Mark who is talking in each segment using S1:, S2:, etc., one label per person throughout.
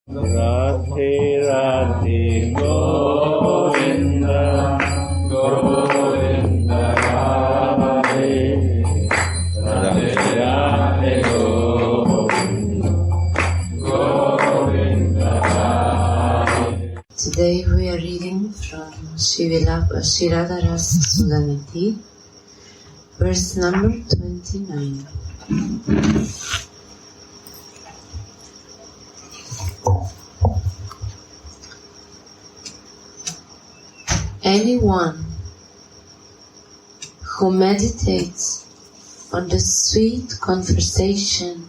S1: Radhe Radhe Govinda Govinda Radhe Radhe Radhe Govinda Govinda Radhe.
S2: Today we are reading from Radha Rasa Sudhanidhi, verse number 29. Anyone who meditates on the sweet conversation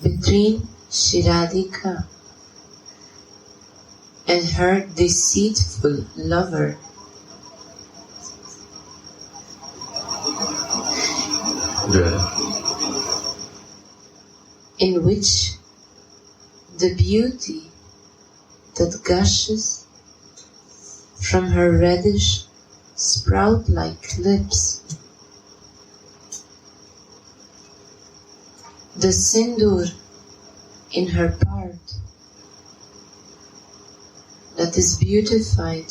S2: between Radhika and her deceitful lover in which the beauty that gushes from her reddish sprout-like lips, the sindoor in her part that is beautified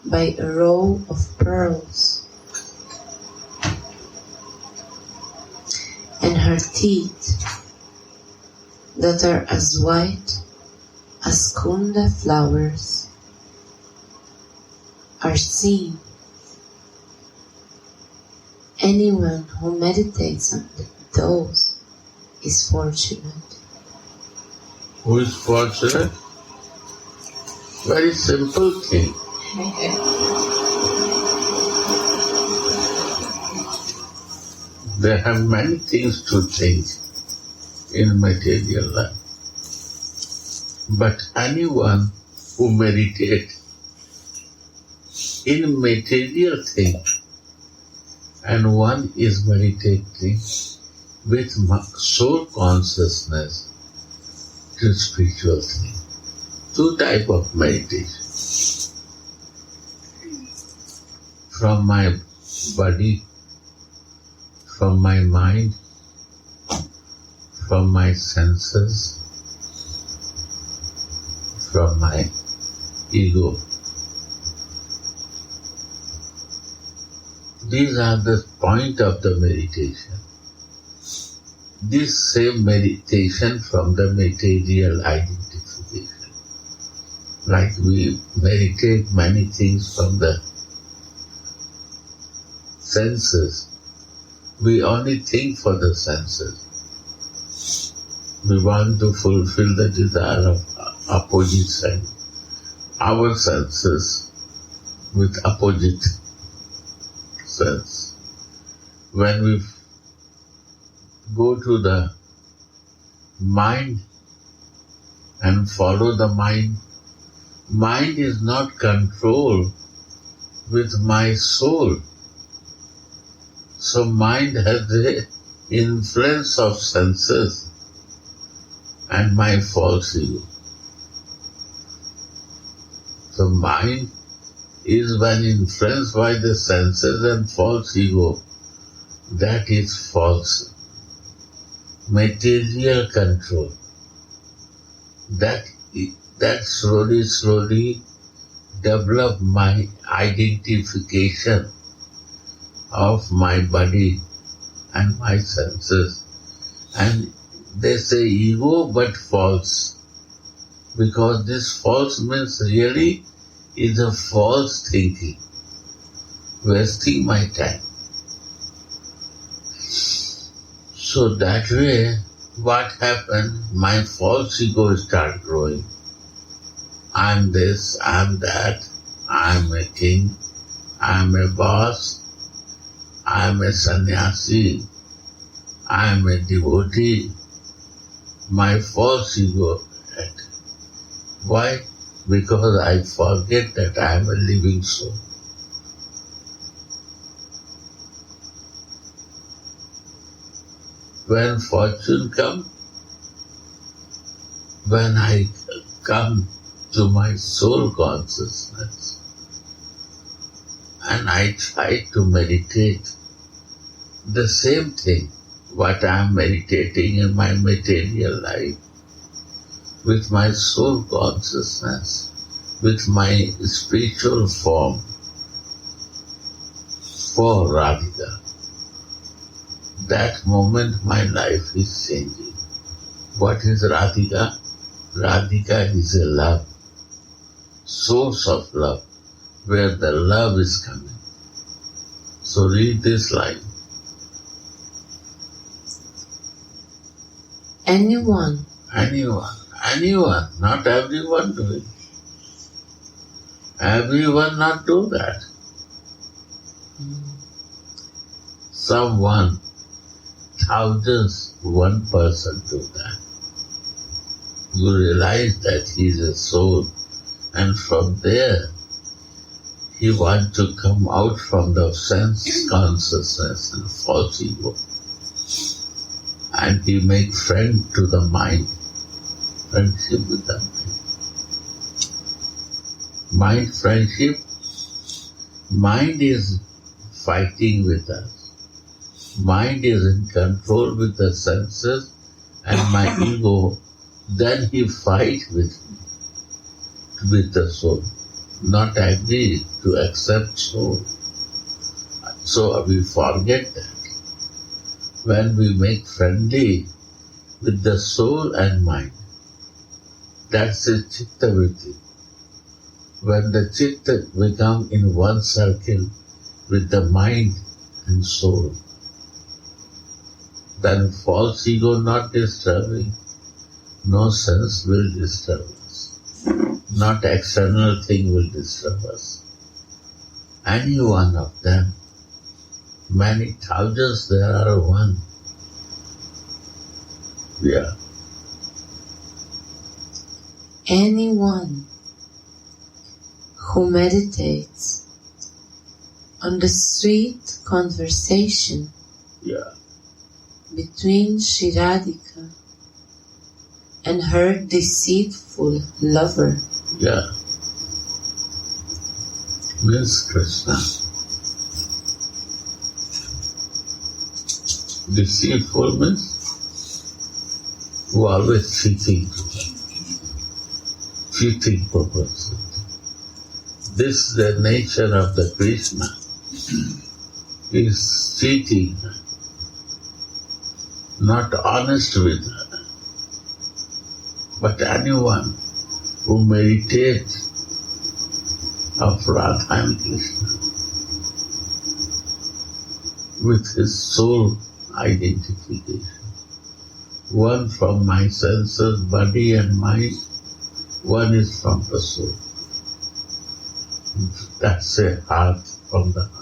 S2: by a row of pearls, and her teeth that are as white as kunda flowers are seen. Anyone who meditates on those is fortunate.
S3: Who is fortunate? Very simple thing. They have many things to think in material life. But anyone who meditates in material thing and one is meditating with soul consciousness to spiritual thing. Two types of meditation. From my body, from my mind, from my senses, from my ego. These are the point of the meditation. This same meditation from the material identification. Like we meditate many things from the senses. We only think for the senses. We want to fulfill the desire of opposite side. Our senses with opposite sense. When we go to the mind and follow the mind, mind is not controlled with my soul. So mind has the influence of senses and my false ego. So mind is when influenced by the senses and false ego. That is false. Material control. That slowly develop my identification of my body and my senses. And they say ego but false. Because this false means really is a false thinking. Wasting my time. So that way, what happened? My false ego start growing. I'm this, I'm that, I'm a king, I'm a boss, I'm a sannyasi, I'm a devotee. My false ego. Why? Because I forget that I am a living soul. When fortune comes, when I come to my soul consciousness and I try to meditate the same thing, what I am meditating in my material life, with my soul consciousness, with my spiritual form for Radhika. That moment my life is changing. What is Radhika? Radhika is a love, source of love, where the love is coming. So read this line.
S2: Anyone,
S3: not everyone doing. Everyone not do that. Someone, thousands, one person do that. You realize that he is a soul, and from there he wants to come out from the sense consciousness and false ego. And he make friend to the mind, friendship with the mind. Mind friendship, mind is fighting with us. Mind is in control with the senses and my ego, then he fight with me, with the soul, not agree to accept soul. So we forget that. When we make friendly with the soul and mind, that's a chitta vritti. When the chitta become in one circle with the mind and soul, then false ego not disturbing, no sense will disturb us, not external thing will disturb us. Any one of them, many thousands there are one. Yeah.
S2: anyone who meditates on the sweet conversation between Sri Radhika and her deceitful lover.
S3: Means Krishna. Deceitful means who always cheating purpose. This is the nature of the Krishna. He is cheating, not honest with her. But anyone who meditates of Radha and Krishna with his soul identification, one from my senses, body and mind, one is from the soul. That's a heart from the heart.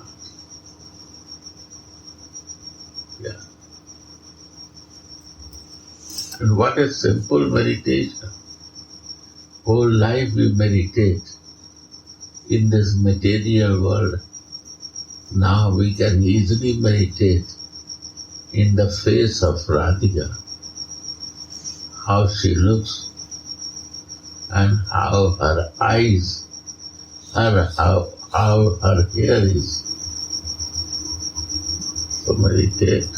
S3: And what a simple meditation. Whole life we meditate in this material world. Now we can easily meditate in the face of Radhika, how she looks and how her eyes are, how her hair is. So meditate.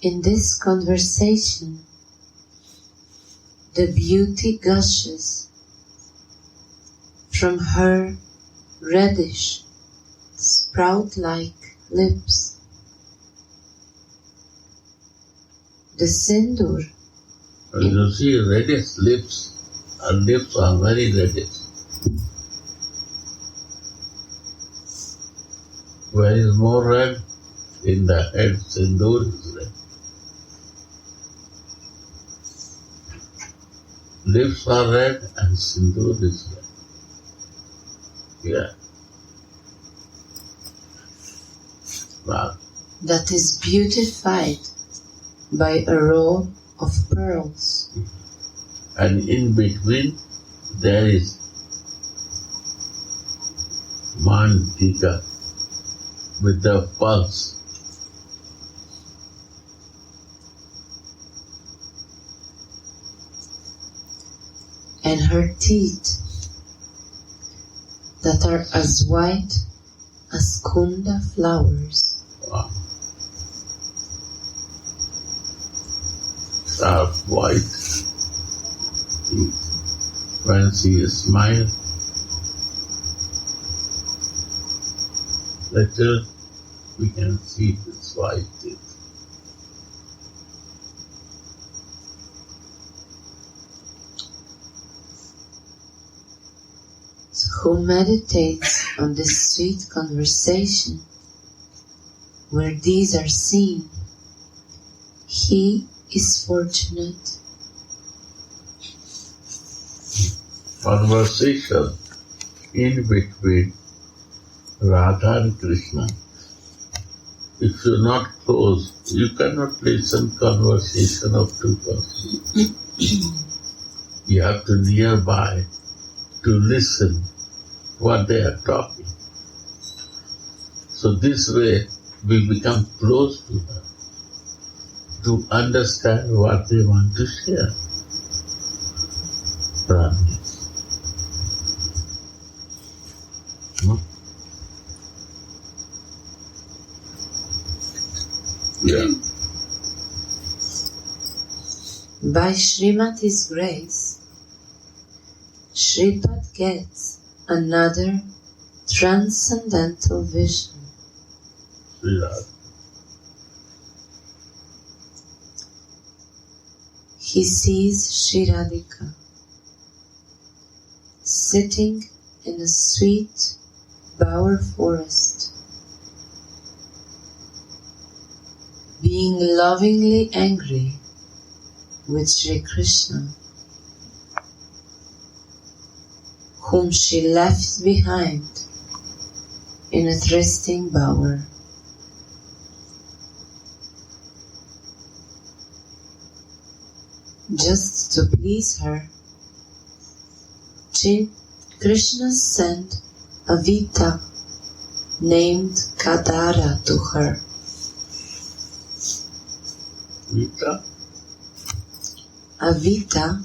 S2: In this conversation, the beauty gushes from her reddish, sprout-like lips. The sindoor.
S3: You see reddish lips. Her lips are very reddish. Where is more red? In the head, sindoor is red. Lips are red and sindoor is red. Wow.
S2: That is beautified by a row of pearls.
S3: And in between there is mantika with the pulse.
S2: And her teeth that are as white as kunda flowers.
S3: Wow. sharp white teeth. When she smiles, little we can see this white teeth.
S2: So who meditates on this sweet conversation, where these are seen, he is fortunate.
S3: Conversation in between Radha and Krishna. If you're not close, you cannot listen conversation of two persons. You have to nearby to listen what they are talking. So this way we become close to her to understand what they want to share. Radha. No? Yeah.
S2: By Srimati's grace, Shripad gets another transcendental vision.
S3: Yeah.
S2: He sees Shri Radhika sitting in a sweet bower forest, being lovingly angry with Sri Krishna, whom she left behind in a trysting bower. Just to please her, Krishna sent a Vita named Kadara to her.
S3: Vita?
S2: A Vita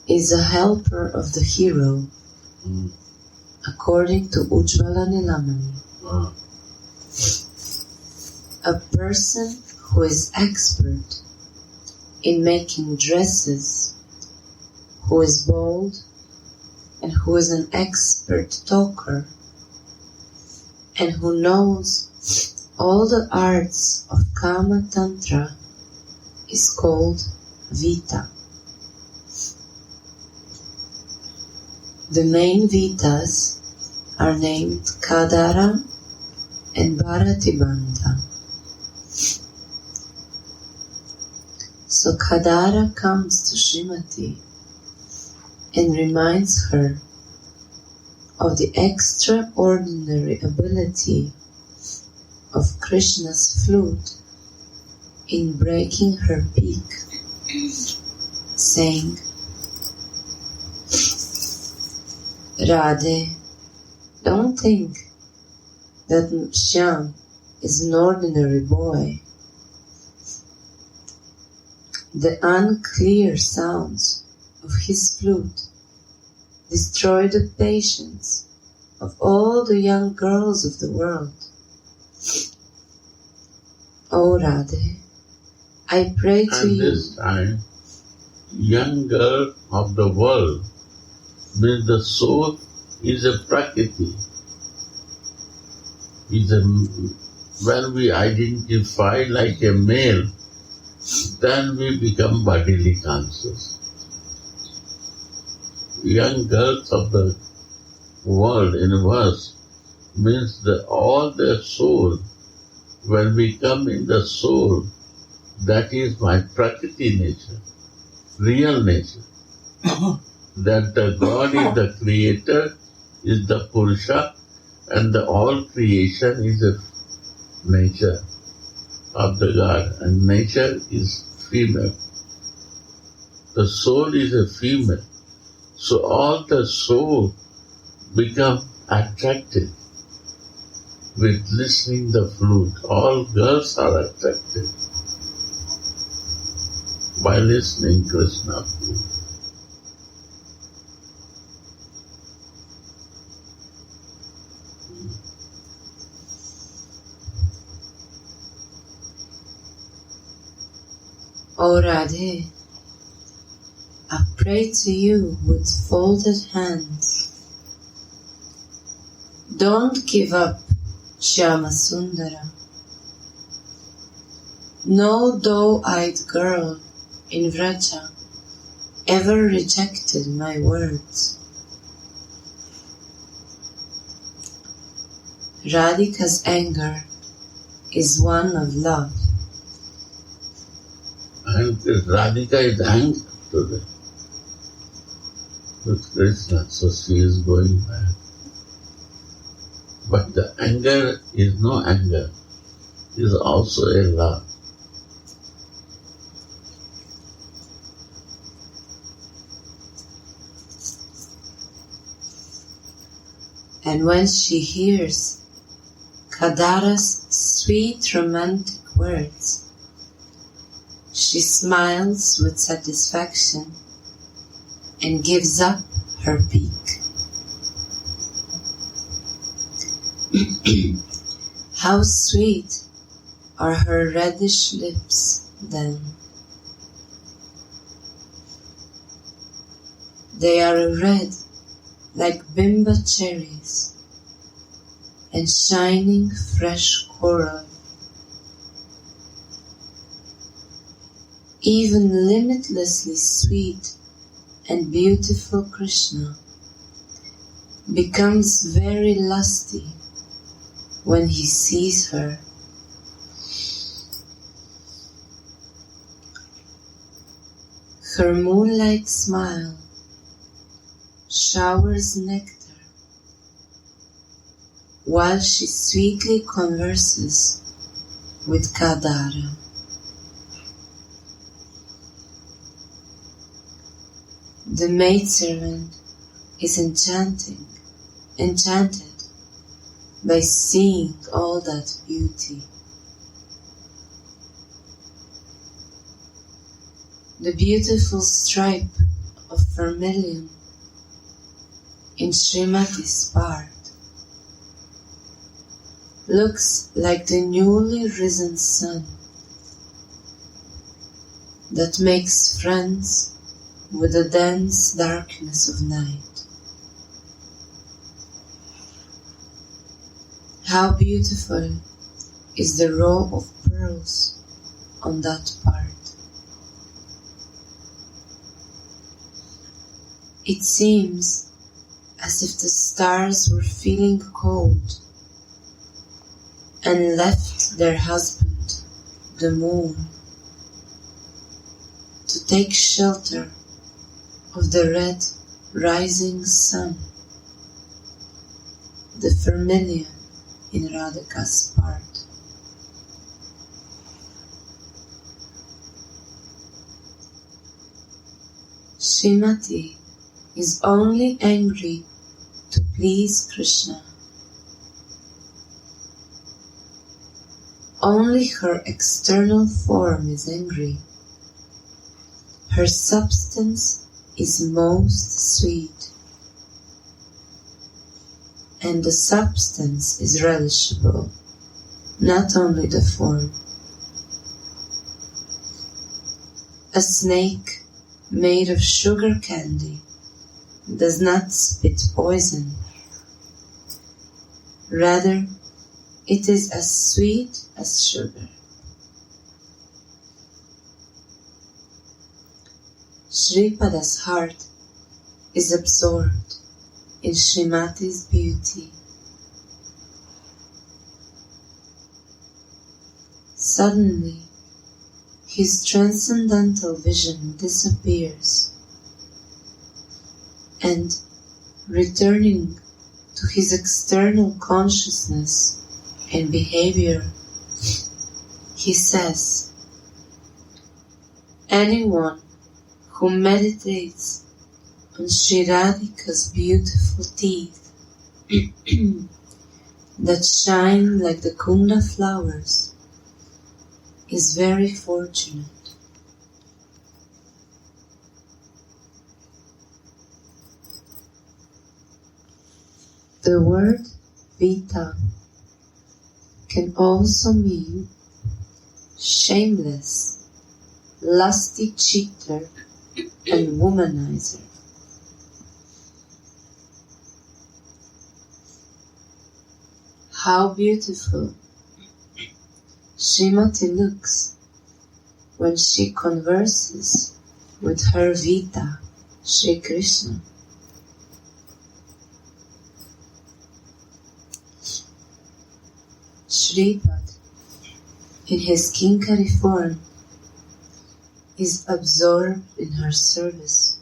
S2: is a helper of the hero, according to Ujjvala Nilamani. A person who is expert in making dresses, who is bold, and who is an expert talker, and who knows all the arts of Kama Tantra, is called Vita. The main Vitas are named Kadara and Bharatibandha. So Kadara comes to Srimati and reminds her of the extraordinary ability of Krishna's flute in breaking her beak, saying, Radhe, don't think that Shyam is an ordinary boy. The unclear sounds of his flute destroy the patience of all the young girls of the world. O Radhe, I pray to you.
S3: And this time, young girl of the world means the soul is a prakriti. When we identify like a male, then we become bodily conscious. Young girls of the world, universe, means that all their soul, when we come in the soul, that is my prakriti nature, real nature. That the God is the creator, is the Purusha, and the all creation is a nature of the God, and nature is female. The soul is a female. So all the soul become attracted with listening the flute. All girls are attracted by listening Krishna flute.
S2: O Radhe, I pray to you with folded hands. Don't give up, Shyama Sundara. No doe-eyed girl in Vraja ever rejected my words. Radhika's anger is one of love.
S3: And Radhika is angry today with Krishna, so she is going back. But the anger is no anger, it is also a love.
S2: And when she hears Kadara's sweet romantic words, she smiles with satisfaction and gives up her peak. How sweet are her reddish lips then. They are red like bimba cherries and shining fresh coral. Even limitlessly sweet and beautiful Krishna becomes very lusty when he sees her. Her moon-like smile showers nectar while she sweetly converses with Kadara. The maidservant is enchanted by seeing all that beauty. The beautiful stripe of vermilion in Srimati's part looks like the newly risen sun that makes friends with the dense darkness of night. How beautiful is the row of pearls on that part. It seems as if the stars were feeling cold and left their husband, the moon, to take shelter of the red rising sun, the vermilion in Radhika's part. Srimati is only angry to please Krishna. Only her external form is angry. Her substance is most sweet, and the substance is relishable, not only the form. A snake made of sugar candy does not spit poison. Rather, it is as sweet as sugar. Shripada's heart is absorbed in Srimati's beauty. Suddenly, his transcendental vision disappears, and returning to his external consciousness and behavior, he says, anyone who meditates on Sri Radhika's beautiful teeth that shine like the kunda flowers is very fortunate. The word Vita can also mean shameless, lusty cheater and womanizer. How beautiful Srimati looks when she converses with her Vita, Sri Krishna. Shripad, in his kinkari form, is absorbed in her service,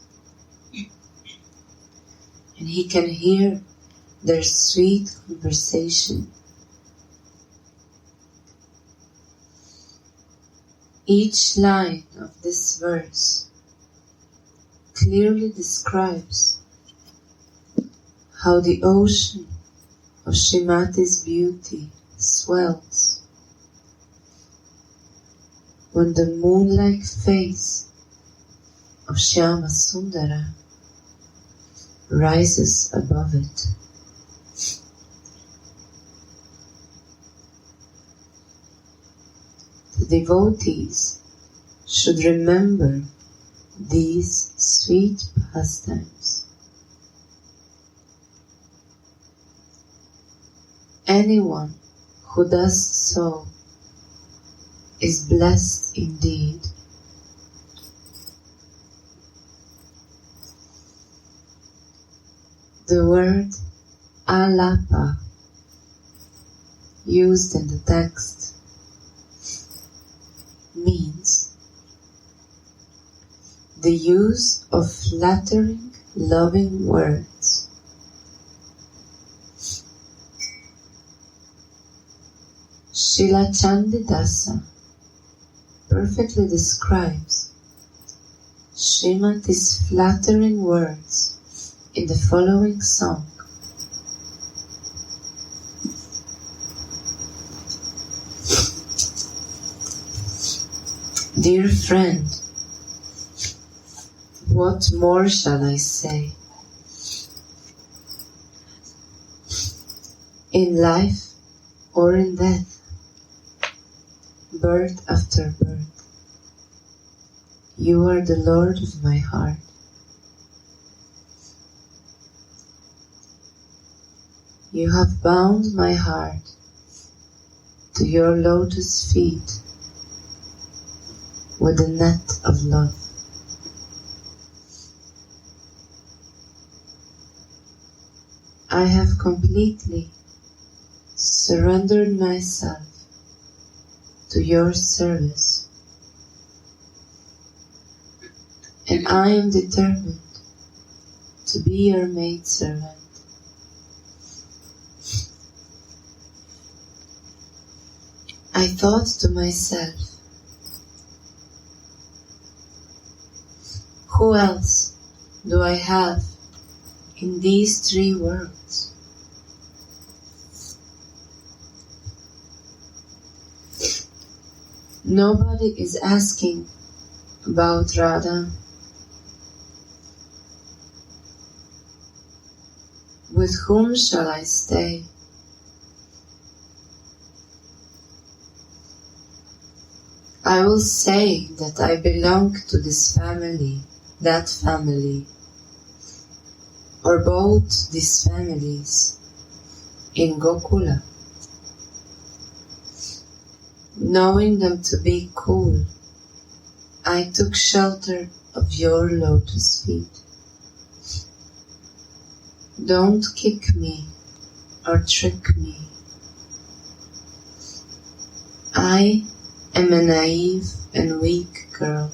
S2: and he can hear their sweet conversation. Each line of this verse clearly describes how the ocean of Srimati's beauty swells when the moon-like face of Shyama Sundara rises above it. The devotees should remember these sweet pastimes. Anyone who does so is blessed indeed. The word alapa used in the text means the use of flattering, loving words. Srila Chandidasa perfectly describes Srimati's flattering words in the following song. Dear friend, what more shall I say? In life or in death, birth after birth, you are the Lord of my heart. You have bound my heart to your lotus feet with a net of love. I have completely surrendered myself to your service, and I am determined to be your maidservant. I thought to myself, who else do I have in these three worlds? Nobody is asking about Radha. With whom shall I stay? I will say that I belong to this family, that family, or both these families in Gokula. Knowing them to be cool, I took shelter of your lotus feet. Don't kick me or trick me. I am a naive and weak girl.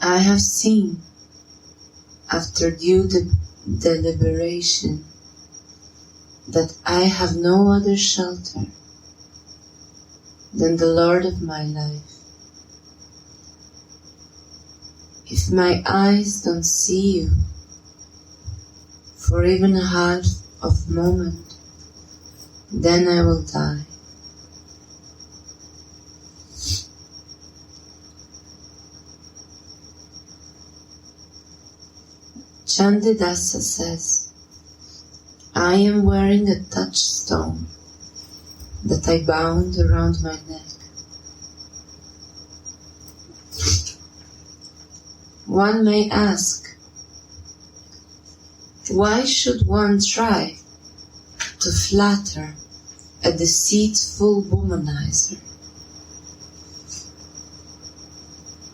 S2: I have seen, after due deliberation, that I have no other shelter than the Lord of my life. If my eyes don't see you for even a half of a moment, then I will die. Chandidasa says, I am wearing a touchstone that I bound around my neck. One may ask, why should one try to flatter a deceitful womanizer?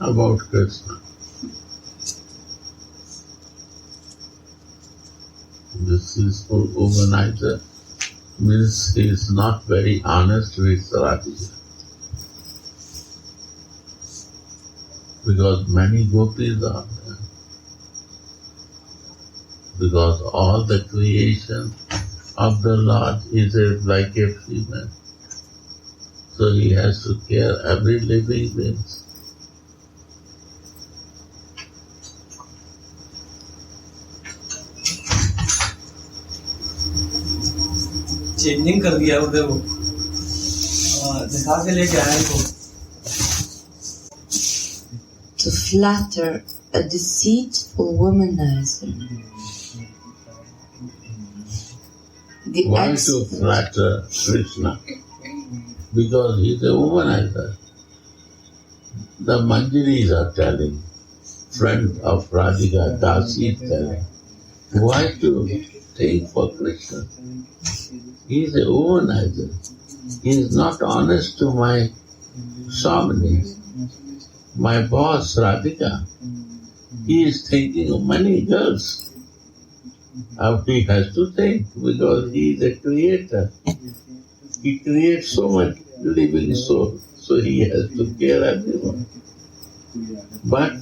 S3: About Krishna. This deceitful womanizer means he is not very honest with Radhika. Because many gopis are there. Because all the creation of the Lord is like a female. So he has to care every living being.
S4: Changing कर दिया उधर वो दिखा के लेके आया इसको.
S2: To flatter a deceitful womanizer.
S3: Why to flatter Krishna? Because he is a womanizer. The Manjaris are telling, friend of Radhika, Dasi is telling, why to take for Krishna? He is a womanizer. He is not honest to my Swamini, my boss Radhika. He is thinking of many girls. He has to think because he is a creator. He creates so much living soul, so he has to care everyone. But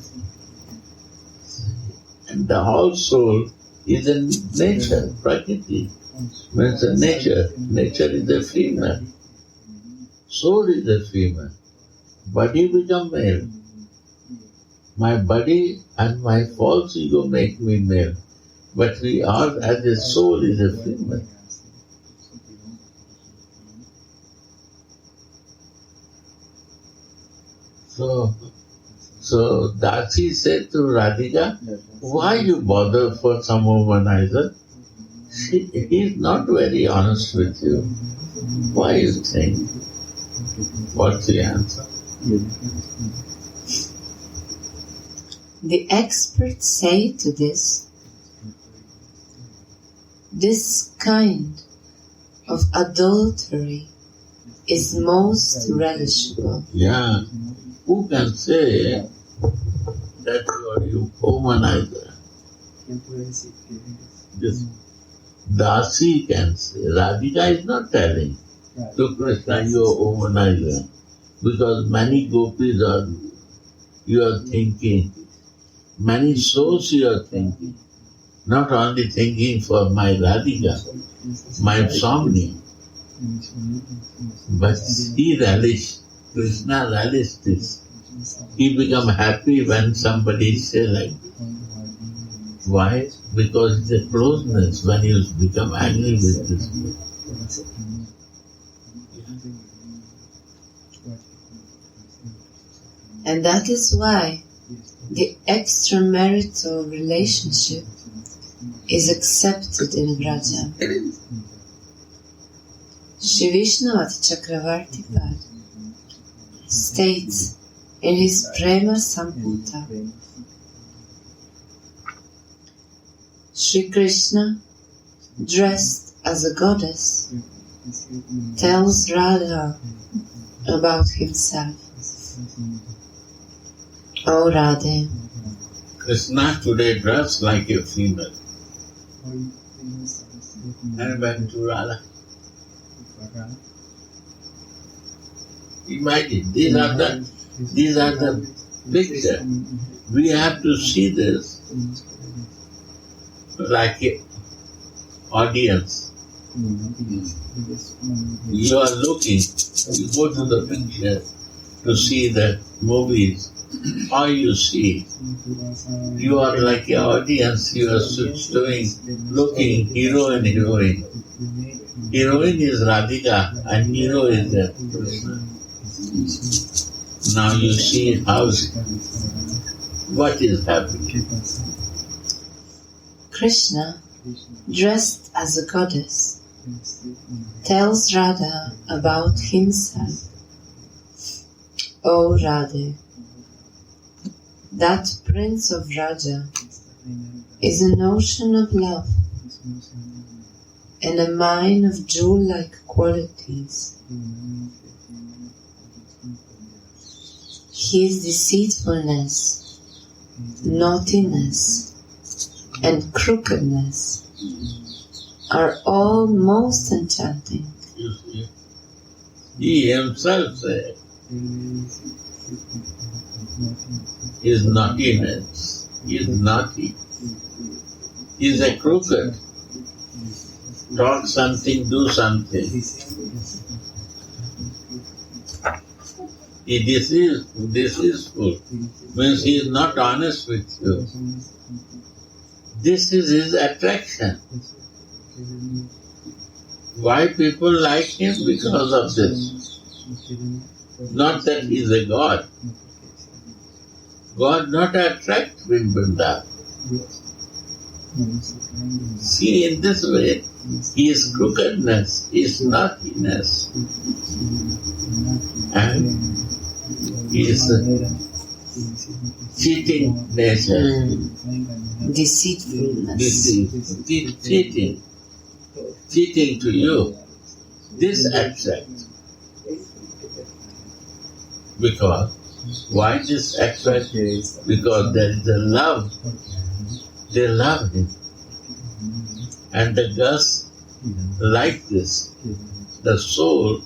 S3: the whole soul is in nature, Prakriti. Means a nature. Nature is a female. Soul is a female. Body become male. My body and my false ego make me male. But we are, as a soul, is a female. So Dasi said to Radhika, why you bother for some womanizer? He is not very honest with you. Why you think? What's the answer?
S2: The experts say to this kind of adultery is most relishable.
S3: Yeah. Who can say that you are womanizer? This Dasi can say. Radhika is not telling to Krishna you are womanizer. Because many gopis are, you are thinking, many souls you are thinking. Not only thinking for my Radhika, my Swamini, but he relished, Krishna relished this. He become happy when somebody say like this. Why? Because it's a closeness when you become angry with this.
S2: And that is why the extramarital relationship is accepted in Vraja. Shri Vishnuvat Chakravarti Pad states in his Prema Samputa, Shri Krishna, dressed as a goddess, tells Radha about himself. O Radhe,
S3: Krishna today dressed like a female and went to Radha. Imagine, these are the picture. We have to see this like an audience. You are looking, you go to the picture to see the movies. How you see? You are like an audience, you are doing, looking, hero and heroine. Heroine is Radhika and hero is Krishna. Now you see how, what is happening.
S2: Krishna, dressed as a goddess, tells Radha about himself. O Radhe, That Prince of Raja is an ocean of love and a mine of jewel-like qualities. His deceitfulness, naughtiness, and crookedness are all most enchanting.
S3: You see, he himself said his naughtiness is naughty. He is a crooked. Talk something, do something. He deceitful, means he is not honest with you. This is his attraction. Why people like him? Because of this. Not that he is a god. God not attract Vrindavan. See, in this way, his crookedness, his naughtiness, and his cheating nature,
S2: Deceitfulness.
S3: cheating to you, this attracts. Because, why this attracts? Because there is a love. They love him. And the girls like this. The soul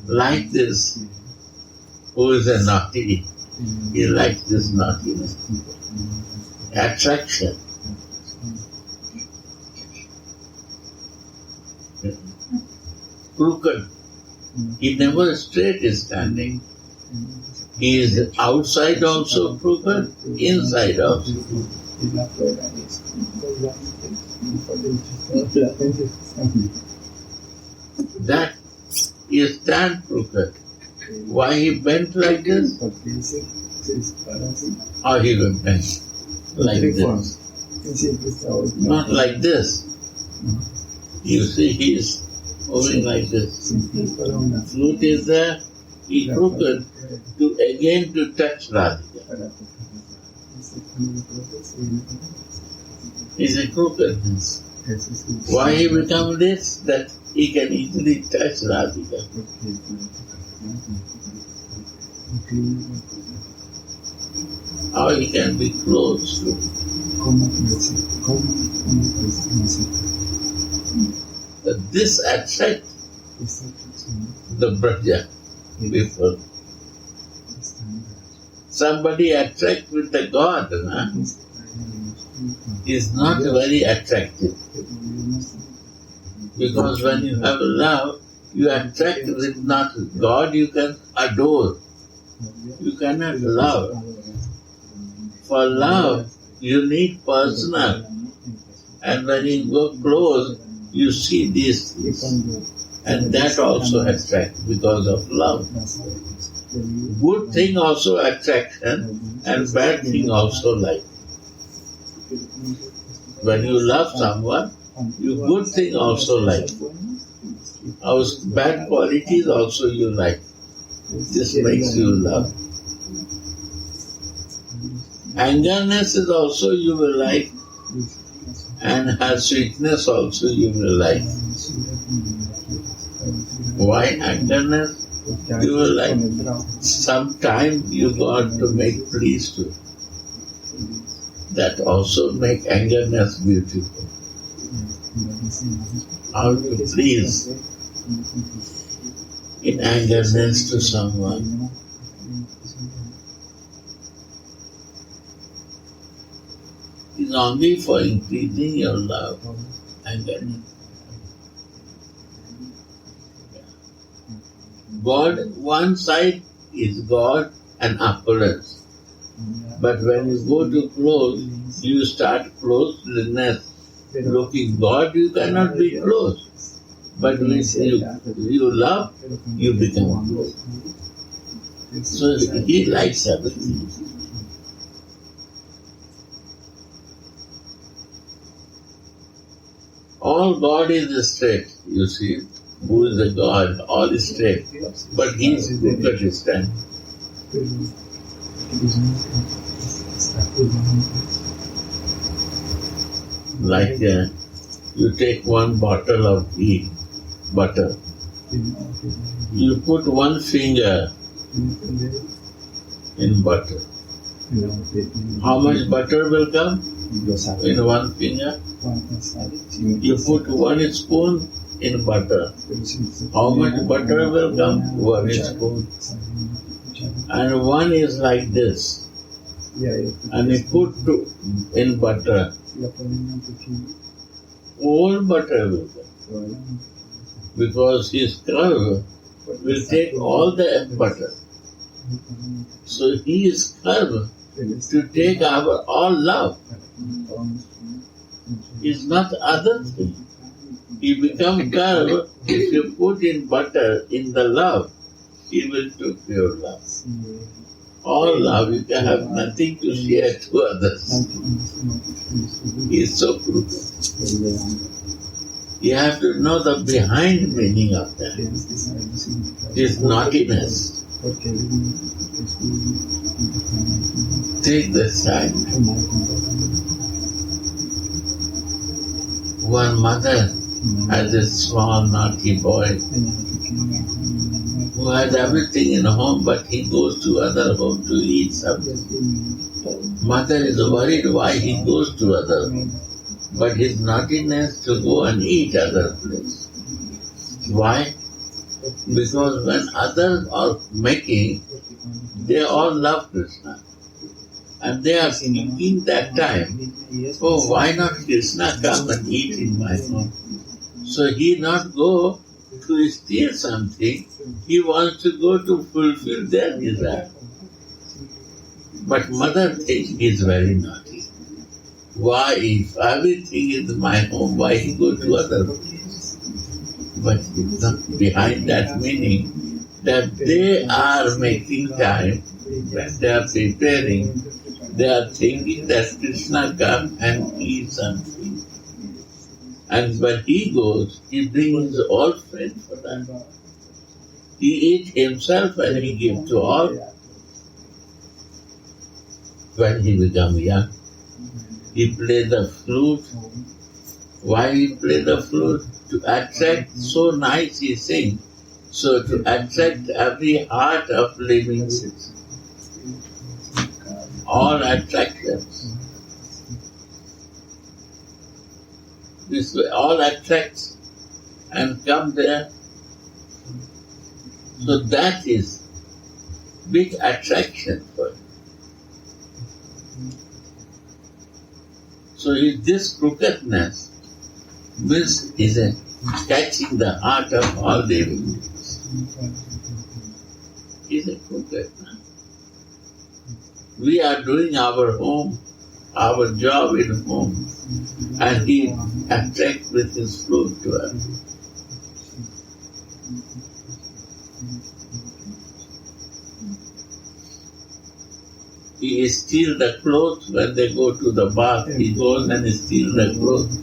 S3: like this. Who is a naughty? He likes this naughtiness. Attraction. Crooked. He never straight is standing. He is outside also crooked, inside also. That is stand crooked. Why he bent like this? Or he will bend like this. Not like this. You see, he is moving like this. Flute is there, he crooked to again to touch Radhika. Is a crookedness. Why he become this? That he can easily touch Radhika. Or he can be close to. But this attracts the Braja people. Somebody attract with the God, is not very attractive. Because when you have love, you attract with not God, you can adore. You cannot love. For love, you need personal. And when you go close, you see these things. And that also attracts because of love. Good thing also attraction, and bad thing also like. When you love someone, you good thing also like. Our bad qualities also you like. This makes you love. Angerness is also you will like, and her sweetness also you will like. Why angerness? You will like. Sometime you got to make pleased to. That also make angerness beautiful. How to please in angerness to someone. It's only for increasing your love, angerness. God, one side is God and appearance. But when you go to close, you start closeness. Looking God, you cannot be close. But when you love, you become close. So he likes everything. All God is straight, you see. Who is the God? All is straight. But he is crooked his time. Like you take one bottle of ghee, butter. You put one finger in butter. How much butter will come in one finger? You put 1 spoon in butter. How much butter will come? 1 spoon. And one is like this. And you put in butter. All butter will come. Because his curve will take all the butter. So he is curved to take our all love. Is not other thing. He become curved if you put in butter in the love, he will take pure love. All love, you can have nothing to share to others. He is so brutal. You have to know the behind meaning of that. This naughtiness. Take the time. One mother has a small naughty boy who has everything in home, but he goes to other home to eat something. Mother is worried why he goes to other home, but his naughtiness to go and eat other place. Why? Because when others are making, they all love Krishna. And they are thinking that time, oh, why not Krishna come and eat in my home? So he not go to steal something, he wants to go to fulfill their desire. But mother thinks he is very naughty. Why, if everything is my home, why he go to other place? But it's not behind that meaning that they are making time, when they are preparing, they are thinking that Krishna come and eat something. And when he goes, he brings all friends for that. He eats himself and he gives to all. When he becomes young, he plays the flute. Why he plays the flute? To attract, so nice he sings. So to attract every heart of living, all attractions. This way all attracts and come there. So that is big attraction for him. So this crookedness means is a catching the heart of all living beings. Is a crookedness. We are doing our home, our job in home, and he attracts with his flute to us. He steals the clothes when they go to the bath. He goes and steals the clothes.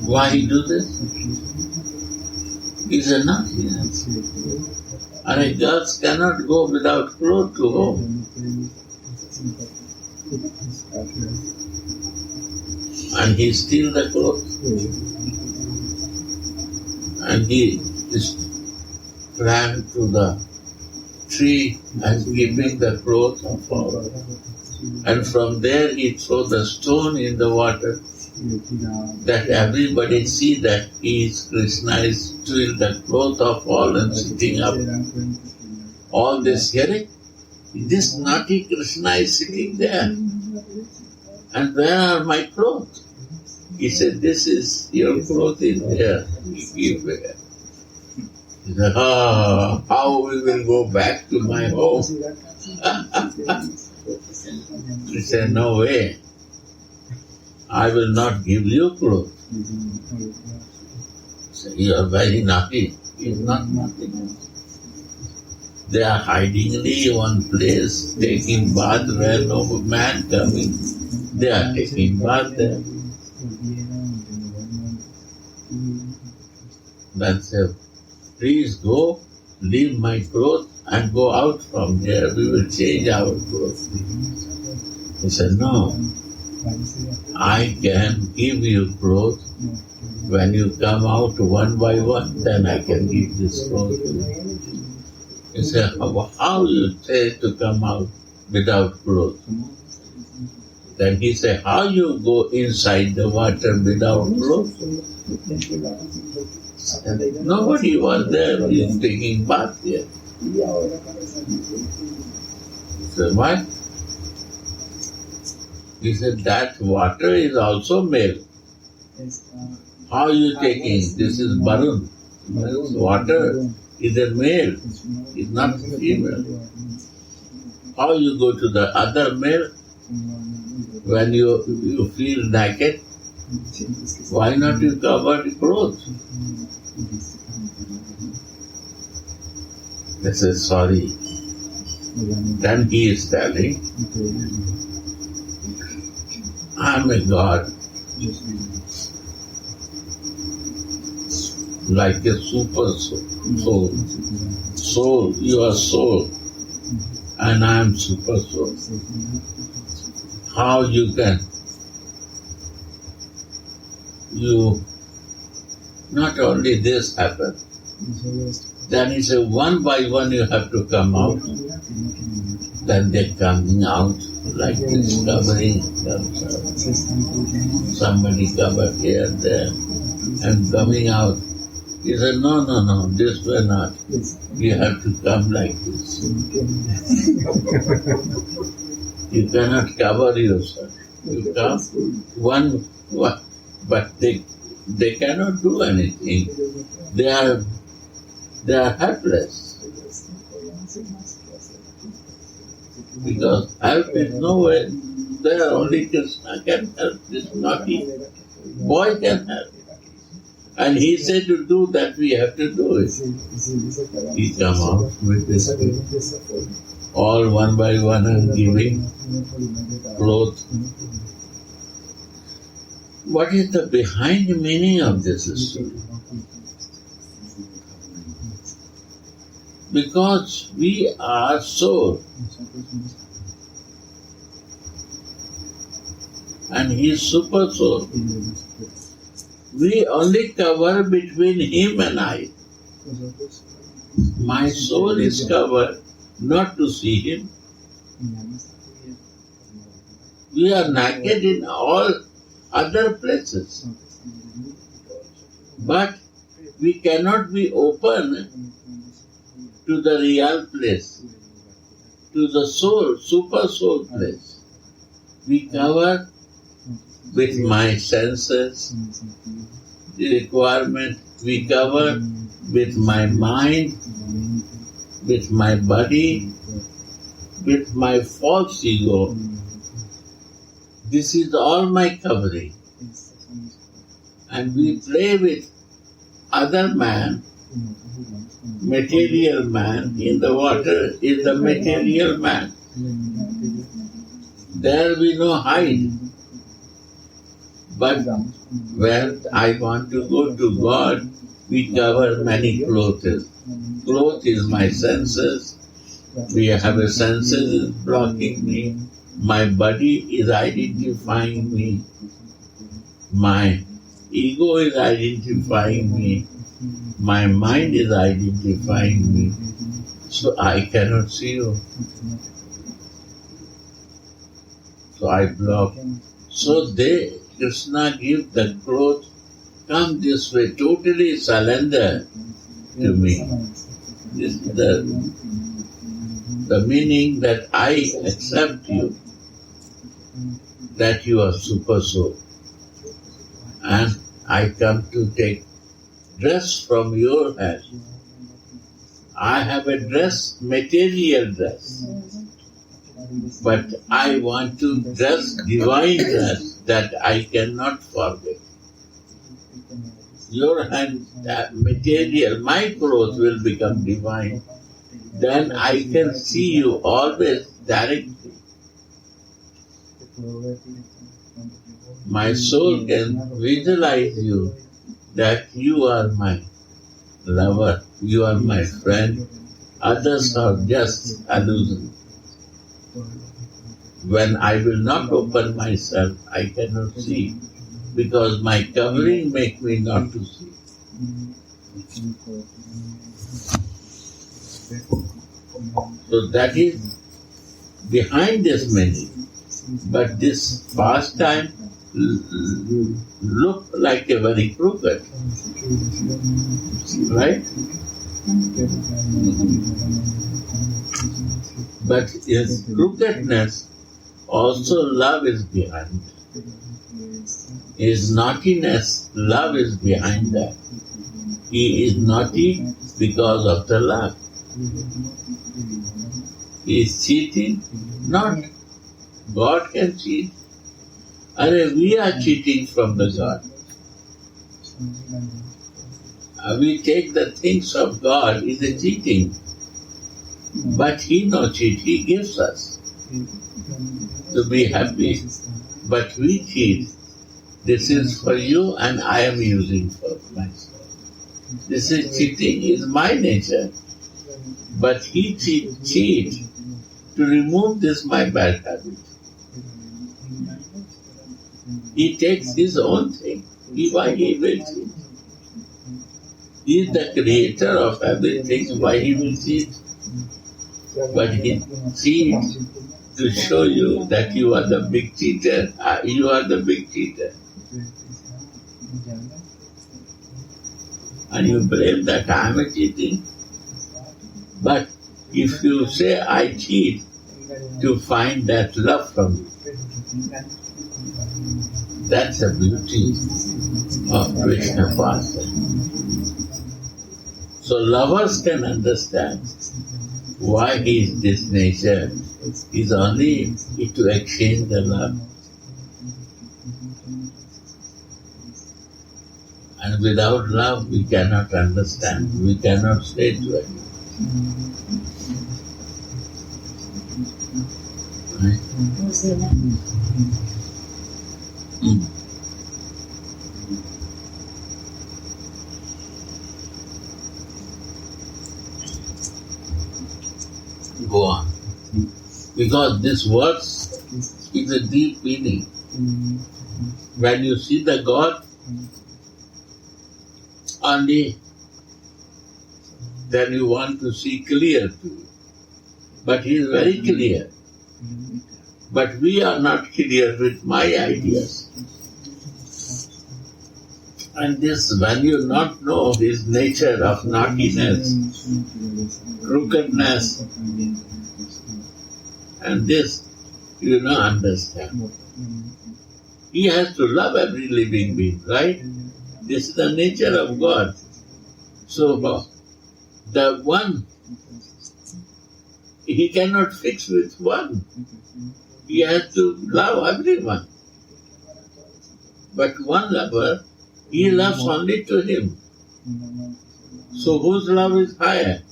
S3: Why he do this? He's a naughtiness. And girls cannot go without clothes to home. And he steals the clothes. And he is climbed to the tree and keeping the clothes of all. And from there he throws the stone in the water, that everybody see that he is Krishna is still the cloth of all and sitting up. All this hearing, this naughty Krishna is sitting there. And where are my clothes? He said, this is your cloth in there. You give it. He said, how we will go back to my home? He said, no way. I will not give you clothes. So you are very naughty. He is not naughty. They are hiding in one place, taking bath where no man coming. They are taking bath there. Then say, please go, leave my clothes and go out from here. We will change our clothes. He said, no, I can give you clothes. When you come out one by one, then I can give this clothes to you. He said, how you say to come out without clothes? Then he said, how you go inside the water without clothes? And nobody was there. He was taking bath here. So what? He said, that water is also male. How you taking? This is Barun. Water is a male, it's not female. How you go to the other male when you feel naked? Why not you cover the clothes? They said, sorry. Then he is telling, I am a God, like a super soul. Soul, you are soul, and I am super soul. How you can? You, not only this happen, then he said, one by one you have to come out. Then they're coming out like this, covering themselves. Somebody covered here, there, and coming out. He said, no, this way not. You have to come like this. You cannot cover yourself. You come one, but they cannot do anything. They are helpless. Because help is nowhere. There only Krishna can help. This naughty boy can help. And he said to do that, we have to do it. He come out with this. All one by one and giving clothes. What is the behind meaning of this story? Because we are soul. And he is super soul. We only cover between him and I. My soul is covered not to see him. We are naked in all other places. But we cannot be open to the real place, to the soul, super soul place. We cover with my senses, the requirement, we cover with my mind, with my body, with my false ego. This is all my covering. And we play with other man, material man. In the water is the material man. There we no hide. But when I want to go to God, we cover many clothes. Cloth is my senses. We have a senses blocking me. My body is identifying me. My ego is identifying me. My mind is identifying me. So I cannot see you. So I block. So Krishna give the cloth, come this way, totally surrender to me. This is the meaning that I accept you, that you are super soul. And I come to take dress from your hand. I have a dress, material dress. But I want to dress divine dress that I cannot forget. Your hand, material, my clothes will become divine. Then I can see you always directly. My soul can visualize you that you are my lover, you are my friend. Others are just illusion. When I will not open myself, I cannot see, because my covering make me not to see. So that is behind this many. But this pastime look like a very crooked, right? But his crookedness, also love is behind. His naughtiness, love is behind that. He is naughty because of the love. He is cheating, not. God can cheat. We are cheating from the God. We take the things of God is a cheating. But He no cheat, He gives us to be happy. But we cheat. This is for you and I am using for myself. This is cheating, is my nature. But He cheat to remove this my bad habit. He takes His own thing. Why He will cheat? He is the creator of everything. Why He will cheat? But He cheats to show you that you are the big cheater. You are the big cheater. And you blame that I am a cheating. But if you say I cheat to find that love from you, that's the beauty of Krishna pastime. So lovers can understand why he is this nature. Is only to exchange the love. And without love we cannot understand, we cannot stay together. Right? Go on. Because this verse is a deep meaning. When you see the God, only then you want to see clear to you. But He is very clear. But we are not clear with my ideas. And this, when you not know His nature of naughtiness, crookedness, and this, you don't understand. He has to love every living being, right? This is the nature of God. So, the one, He cannot fix with one. He has to love everyone. But one lover, He loves only to Him. So whose love is higher?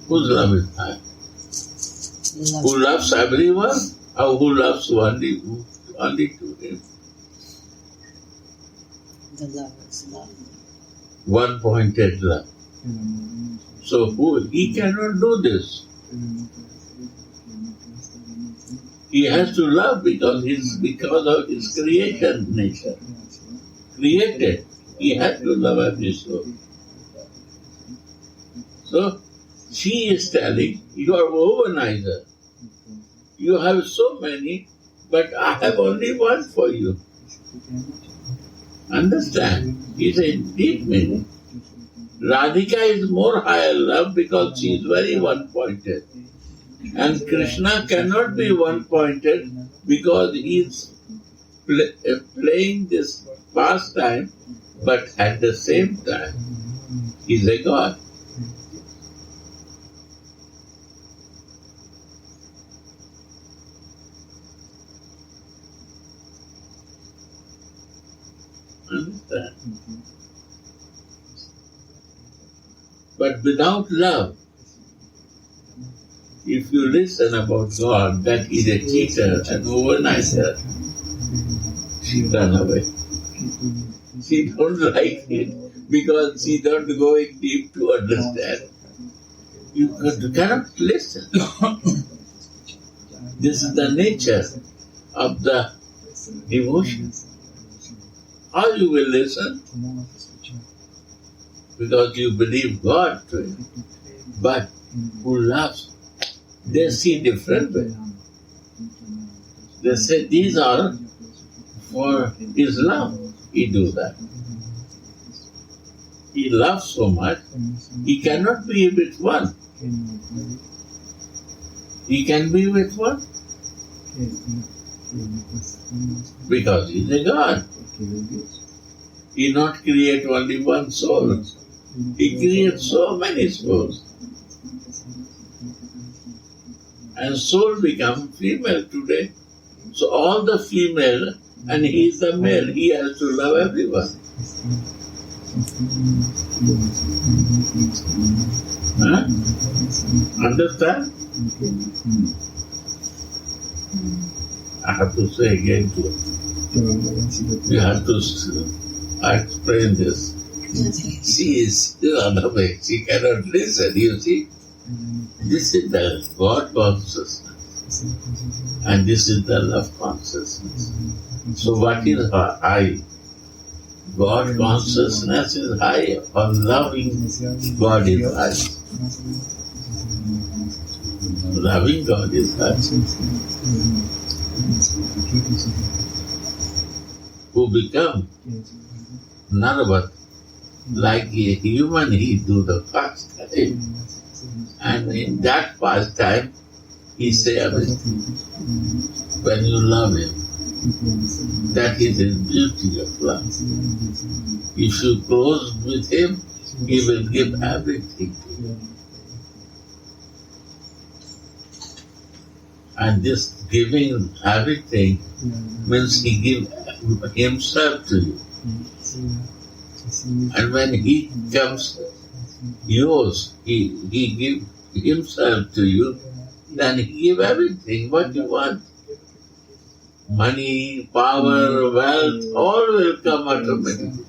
S3: Whose love is higher? Who loves everyone or who loves only to Him?
S2: The lover's love.
S3: One-pointed love. So He cannot do this. He has to love because of His creation nature. Created. He has to love every soul. So she is telling, you are womanizer. You have so many, but I have only one for you. Understand? It's a deep meaning. Radhika is more higher love because she is very one-pointed. And Krishna cannot be one-pointed because he is playing this pastime, but at the same time, he is a God. Understand? But without love, if you listen about God, that He is a cheater and overnighter, she run away. She don't like it because she don't go in deep to understand. You cannot listen. This is the nature of the devotion. How you will listen? Because you believe God to it. But who loves, they see different way. They say these are for his love. He do that. He loves so much, he cannot be with one. He can be with one because he is a God. He not create only one soul. He creates so many souls. And soul become female today. So all the female and he is the male. He has to love everyone. Huh? Understand? I have to say again to you. You have to explain this. She is still on the way. She cannot listen, you see. This is the God consciousness. And this is the love consciousness. So what is high? God consciousness is high, or loving God is high. Loving God is high. Who become nervous, like a human, he do the fast time. And in that fast time, he say everything. When you love him, that is the beauty of love. If you close with him, he will give everything to you. And this giving everything means he gives himself to you. And when he comes yours, he gives himself to you, then he gives everything what you want. Money, power, wealth, all will come automatically.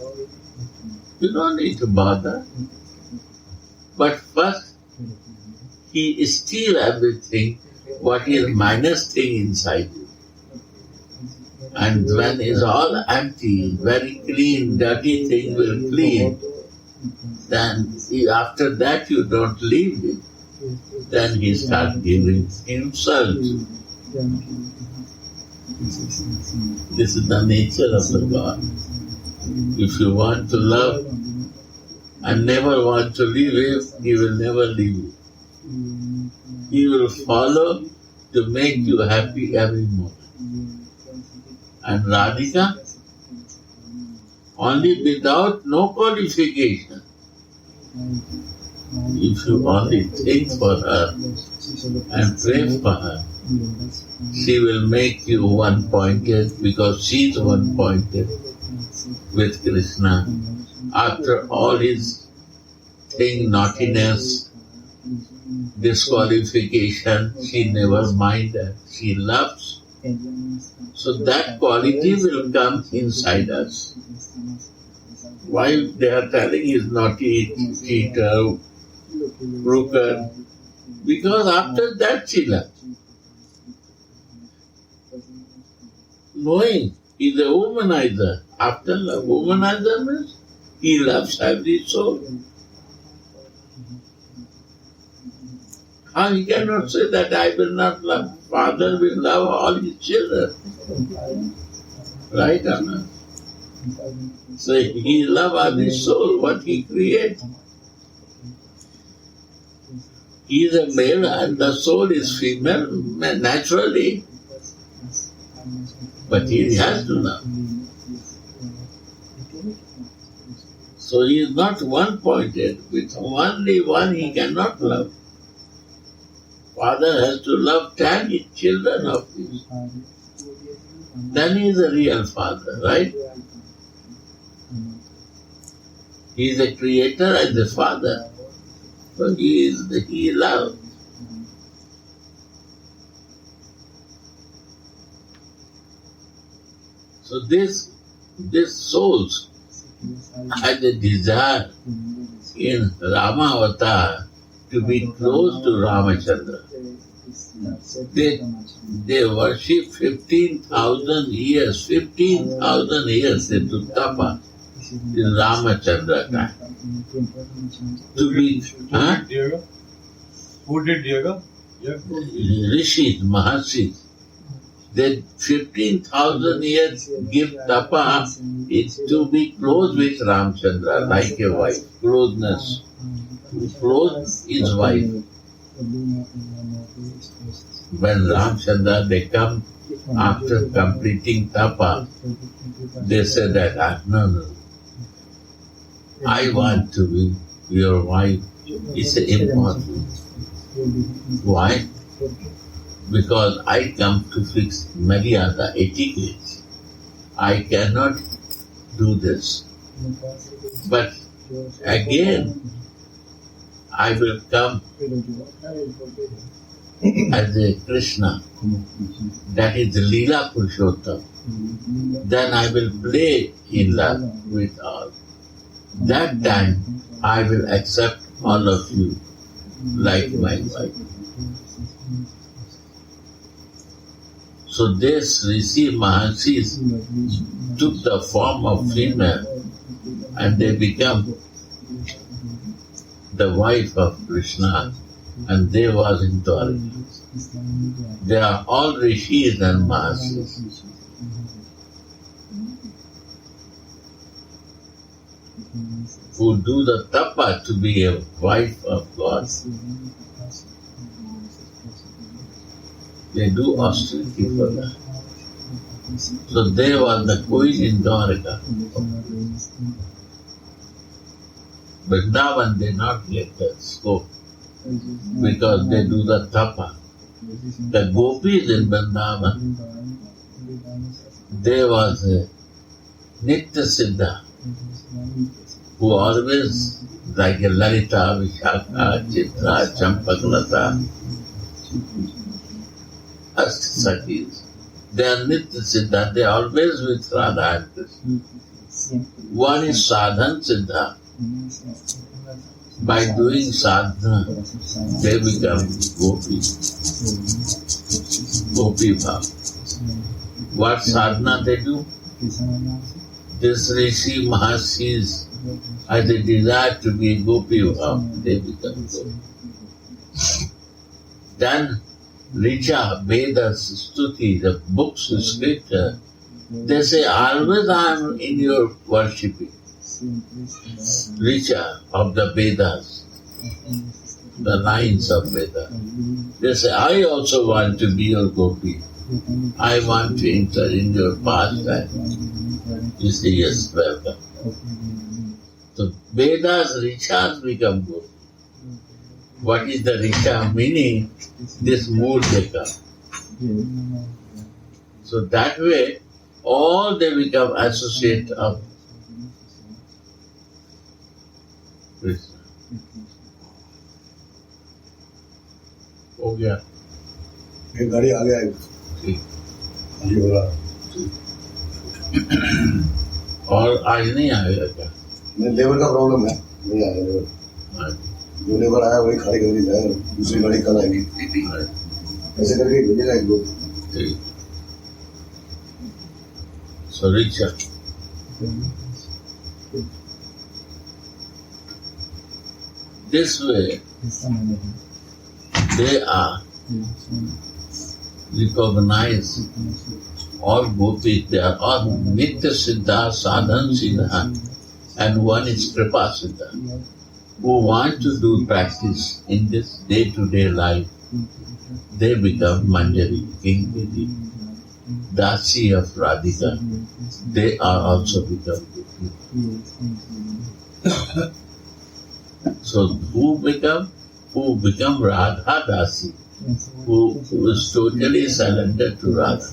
S3: You don't need to bother. But first, he steals everything what is minus thing inside you. And when it's all empty, very clean, dirty thing will clean, then after that you don't leave him. Then he starts giving himself. This is the nature of the God. If you want to love and never want to leave him, he will never leave you. He will follow to make you happy every moment. And Radhika, only without no qualification. If you only think for her and pray for her, she will make you one-pointed because she is one-pointed with Krishna. After all his naughtiness, disqualification, she never minded. She loves. So that quality will come inside us. Why they are telling he is naughty, cheater, broker? Because after that she loves. Knowing he is a womanizer. After love, womanizer means he loves every soul. How he cannot say that I will not love? Father will love all his children. Right or not? So he loves every soul, what he creates. He is a male and the soul is female, naturally. But he has to love. So he is not one-pointed. With only one he cannot love. Father has to love 10 children of his. Then he is a real father, right? He is a creator and a father. So he loves. So this souls had a desire in Rama avatar to be close to Ramachandra. They worship 15,000 years. 15,000 years they do tapa in Ramachandra time. To be,
S1: Who did yoga?
S3: Rishis, Maharshis, they 15,000 years give tapa is to be close with Ramchandra, like a wife, closeness. Close is wife. When Ramchandra, they come after completing tapa, they say that, no, I want to be your wife. It's important. Why? Because I come to fix Maryada etiquette. I cannot do this. But again, I will come as a Krishna. That is the Leela Purushottam. Then I will play in love with all. That time I will accept all of you like my wife. So this Rishi Maharshis took the form of female and they become the wife of Krishna and they was in Dwarika. They are all Rishis and Maharshis. Who do the tapa to be a wife of God. They do austerity for that. So they were the queen in Dwarika. Vrindavan did not get that scope because they do the tapa. The gopis in Vrindavan, there was a Nitya Siddha who always, like a Lalita, Vishakha, Chitra, Champaklata, Astakis, they are Nitya Siddha, they are always with Radha and Krishna. One is Sadhan Siddha. By doing sadhana, they become gopi. Gopi bhav. What sadhana they do? This Rishi Maharshis has a desire to be gopi bhav, they become gopi. Then Richa, Vedas, Stuti, the books, the scripture, they say, always I am in your worshipping. Richa of the Vedas, the lines of Vedas. They say, I also want to be your gopi. I want to enter in your pastime. You say, yes, welcome. So Vedas, Richas become gopi. What is the Richa meaning? This mood they come. So that way, all they become associate of Krishna. हो गया
S5: एक गाड़ी आ गया
S3: ठीक
S5: ये बोला
S3: और आज नहीं आएगा क्या
S5: नहीं लेबर का प्रॉब्लम है नहीं आएगा लेबर जो लेबर आया वही खाली कर दी जाए दूसरी गाड़ी कल आएगी ऐसे करके भेजेगा एक दो
S3: ठीक So Richard, this way they are recognized, all gopis, they are all Nitya Siddha, Sadhan Siddha, and one is Kripa Siddha, who want to do practice in this day-to-day life. They become Manjari, King Vidi, Dasi of Radhika. They are also become gopi. So who become? Who become Radha Dasi, who is totally surrendered to Radha.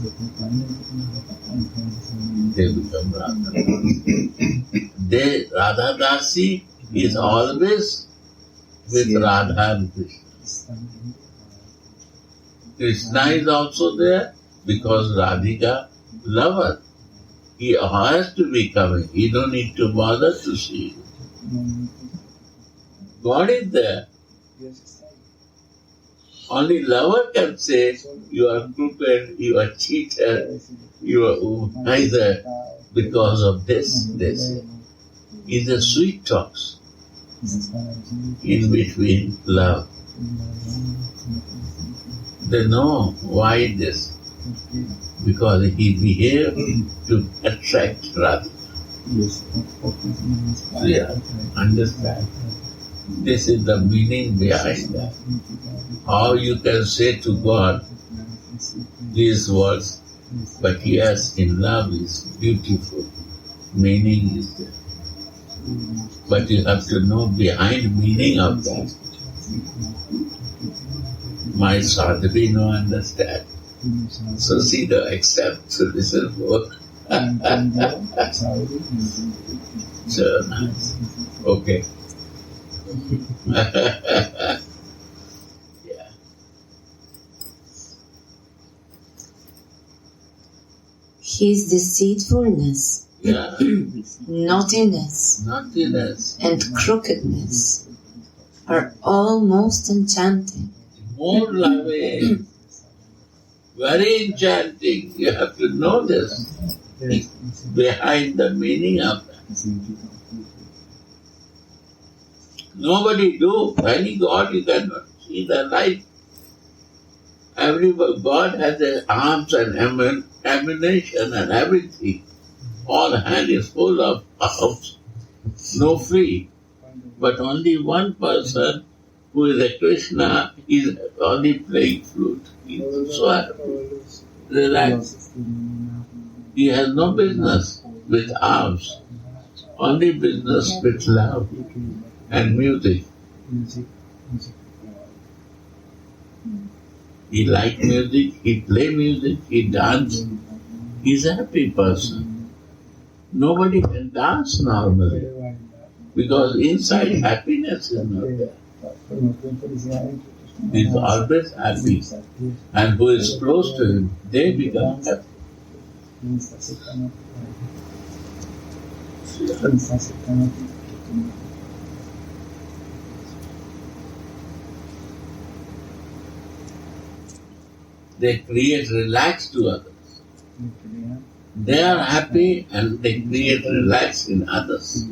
S3: They become Radha. Radha Dasi is always with Radha and Krishna. Krishna is also there because Radhika loves her. He has to be coming. He don't need to bother to see you. God is there. Only lover can say, you are crooked, you are cheater, you are neither because of this. Is the sweet talks in between love. They know why this. Because he behaved to attract Radha. Yeah, understand. This is the meaning behind that. How you can say to God these words, but yes, in love is beautiful. Meaning is there. But you have to know behind meaning of that. My Sudhanidhi no understand. So she don't accept to listen for. So nice. Okay. Yeah.
S2: His deceitfulness,
S3: Yeah.
S2: naughtiness, and crookedness are all most enchanting.
S3: More loving. Very enchanting. You have to know this. Behind the meaning of that. Nobody do. Any God you cannot see the light. Every God has the arms and ammunition and everything. All hand is full of arms. No free. But only one person who is a Krishna is only playing flute. He is so happy. Relaxed. He has no business with arms. Only business with love and music. He like music, he play music, he dance. He's a happy person. Nobody can dance normally because inside happiness is not there. He's always happy. And who is close to him, they become happy. They create relax to others. They are happy and they create relax in others.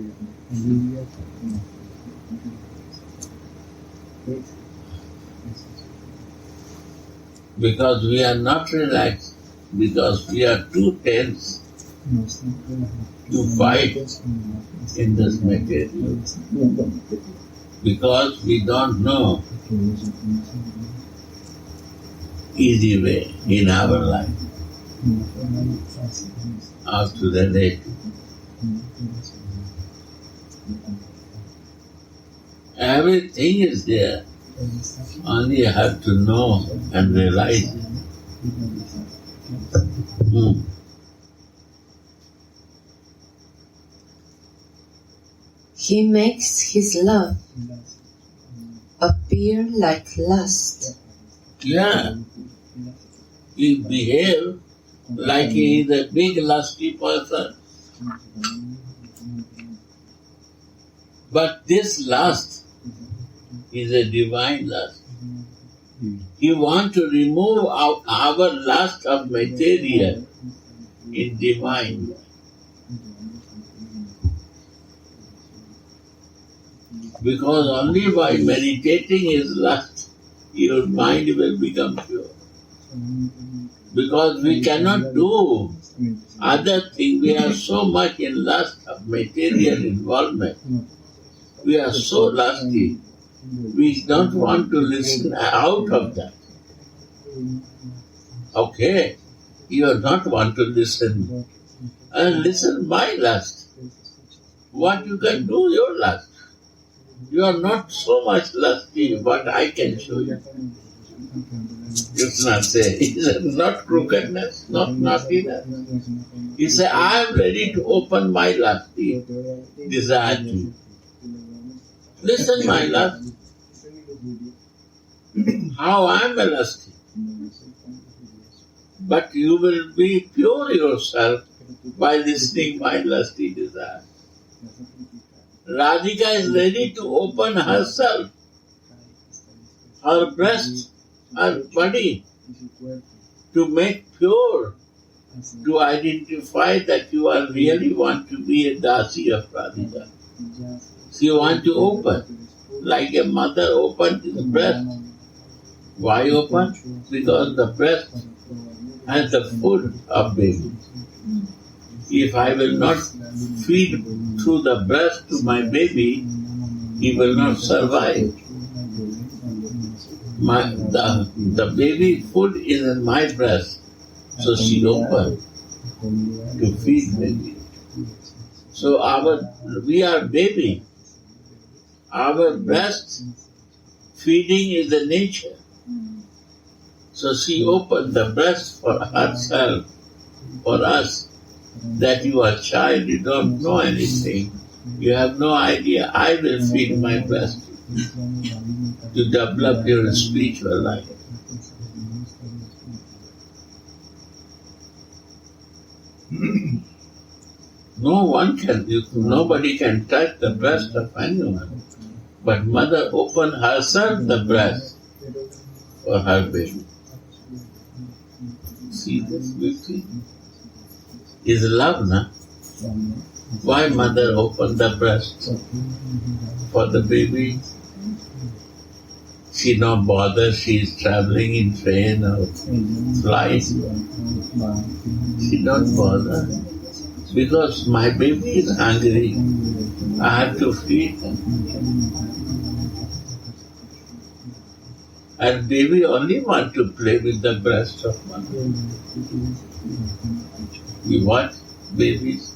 S3: Because we are not relaxed, because we are too tense to fight in this material. Because we don't know easy way in our life how to relate. Everything is there. Only you have to know and realize it.
S2: He makes his love appear like lust.
S3: Yeah. He behaves like he is a big lusty person. But this lust is a divine lust. He wants to remove our lust of material in divine. Because only by meditating his lust, your mind will become pure. Because we cannot do other things. We are so much in lust of material involvement. We are so lusty. We don't want to listen out of that. Okay, you do not want to listen. And listen my lust. What you can do, your lust. You are not so much lusty, but I can show you. You cannot say, he said, not crookedness, not naughtiness. He said, I am ready to open my lusty desire to you. Listen, my lust. How I am a lusty. But you will be pure yourself by listening my lusty desire. Radhika is ready to open herself her breasts, her body, to make pure, to identify that you are really want to be a dasi of Radhika. So you want to open, like a mother opened his breast. Why open? Because the breast has the food of baby. If I will not feed through the breast to my baby, he will not survive. The baby food is in my breast, so she opened to feed baby. So we are baby. Our breast feeding is the nature. So she opened the breast for herself, for us, that you are child, you don't know anything, you have no idea. I will feed my breast to develop your spiritual life. Nobody can touch the breast of anyone. But mother opened herself the breast for her baby. See this beauty? Is love, na? Why mother opened the breast for the baby? She not bother, she is traveling in train or flight. She don't bother. Because my baby is hungry, I have to feed him. And baby only want to play with the breast of mother. You watch babies,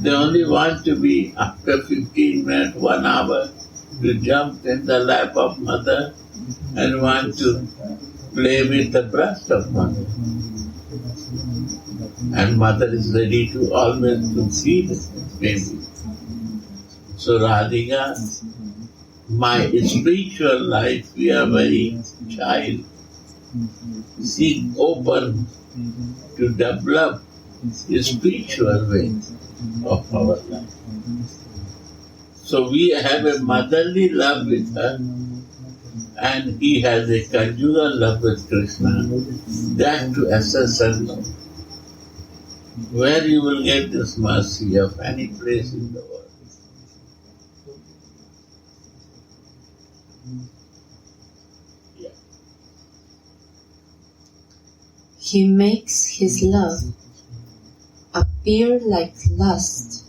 S3: they only want to be after 15 minutes, 1 hour, to jump in the lap of mother and want to play with the breast of mother. And mother is ready to always to feed baby. So Radhika, my spiritual life, we are very child. She open to develop the spiritual way of our life. So we have a motherly love with her, and he has a conjugal love with Krishna. That to assess and know. Where you will get this mercy of any place in the world. Yeah.
S2: He makes his love appear like lust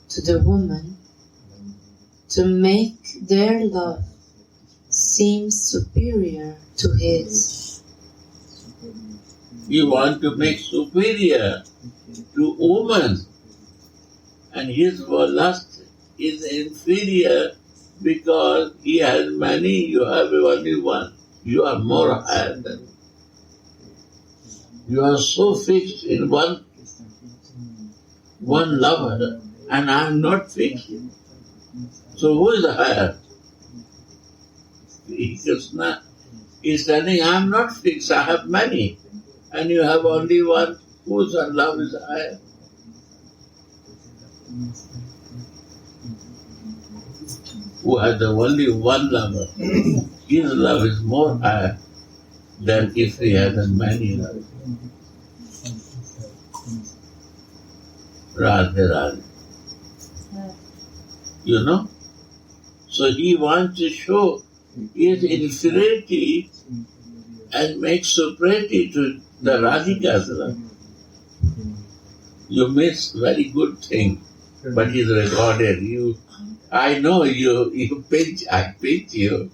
S2: to the woman to make their love seem superior to his.
S3: You want to make superior to woman, and his lust is inferior because he has many, you have only one. You are more higher than him. You are so fixed in one lover, and I am not fixed. So who is higher? Krishna is telling, I am not fixed, I have many. And you have only one, whose love is higher. Who has only one lover, his love is more higher than if he has many lovers. Radha, Radha. You know? So he wants to show his inferiority and make superiority to the Radhika's love. You miss very good thing, but it's recorded. I know you pinch, I pinch you,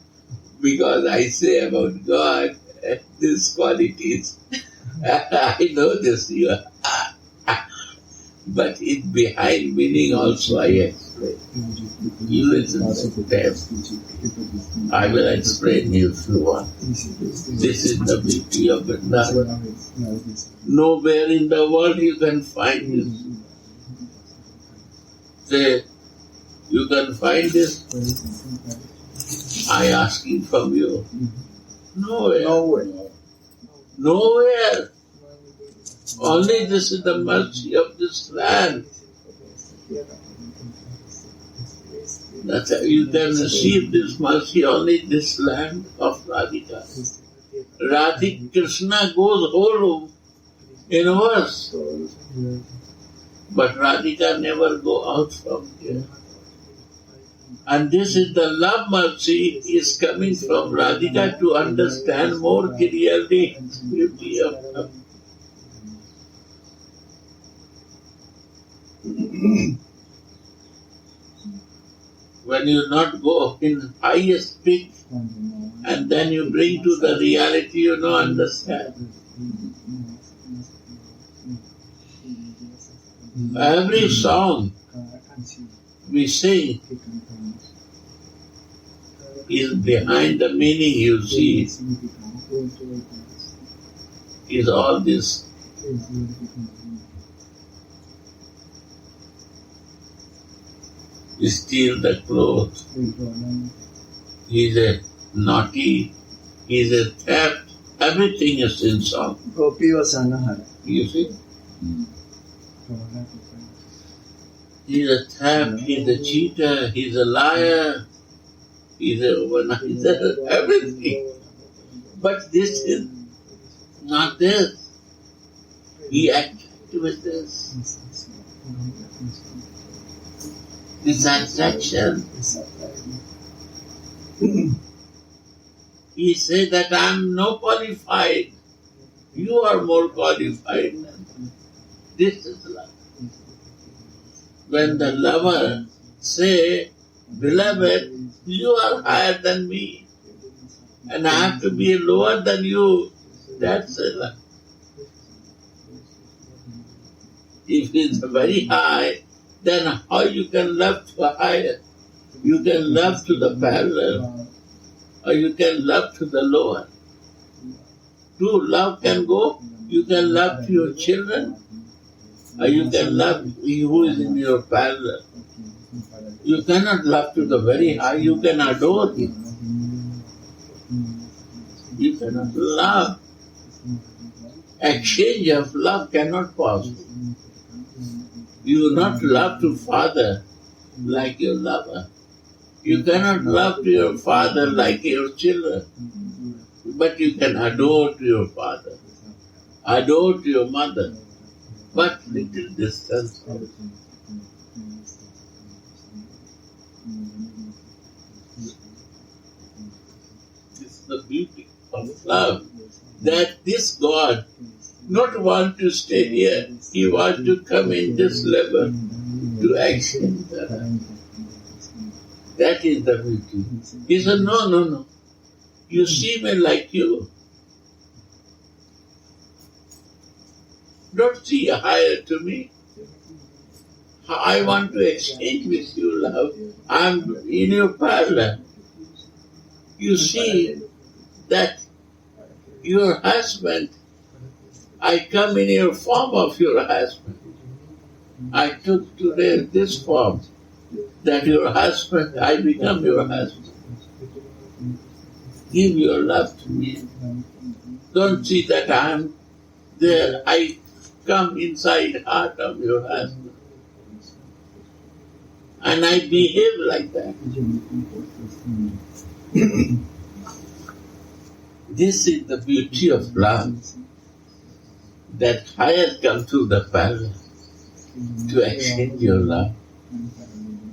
S3: because I say about God these qualities. I know this, but it behind meaning also I explain. You listen to them. I will explain you if you want. This is the beauty of Vrindavan. Nowhere in the world you can find this. Say, you can find this. I asking from you. Nowhere. Nowhere. Only this is the mercy of this land. That's how you can receive this mercy only in this land of Radhika. Radhika Krishna goes whole in a verse, but Radhika never go out from here. And this is the love mercy is coming from Radhika to understand more clearly beauty of love. When you not go in highest peak and then you bring to the reality, you don't understand. Every song we sing is behind the meaning you see. Is all this. Steal the clothes. He's a naughty, he's a theft. Everything is in song. You see? He's a theft, he's a cheater, he's a liar, he's a womanizer, everything. But this is not this. He acted with this. This attraction. He said that I am no qualified. You are more qualified. This is love. When the lover say, beloved, you are higher than me, and I have to be lower than you, that's a love. If it's very high, then how you can love to higher? You can love to the parallel, or you can love to the lower. True love can go, you can love to your children, or you can love who is in your parallel. You cannot love to the very high, you can adore him. You cannot love. Exchange of love cannot possible. You will not love to father like your lover. You cannot love to your father like your children. But you can adore to your father, adore to your mother, but little distance. This is the beauty of love, that this God not want to stay here, he wants to come in this level to exchange the love. That is the beauty. He said, no. You see me like you. Don't see higher to me. I want to exchange with you love. I am in your parallel. You see that your husband, I come in your form of your husband. I took today this form, that your husband, I become your husband. Give your love to me. Don't see that I am there. I come inside heart of your husband. And I behave like that. This is the beauty of love. That higher come to the parallel to exchange your love.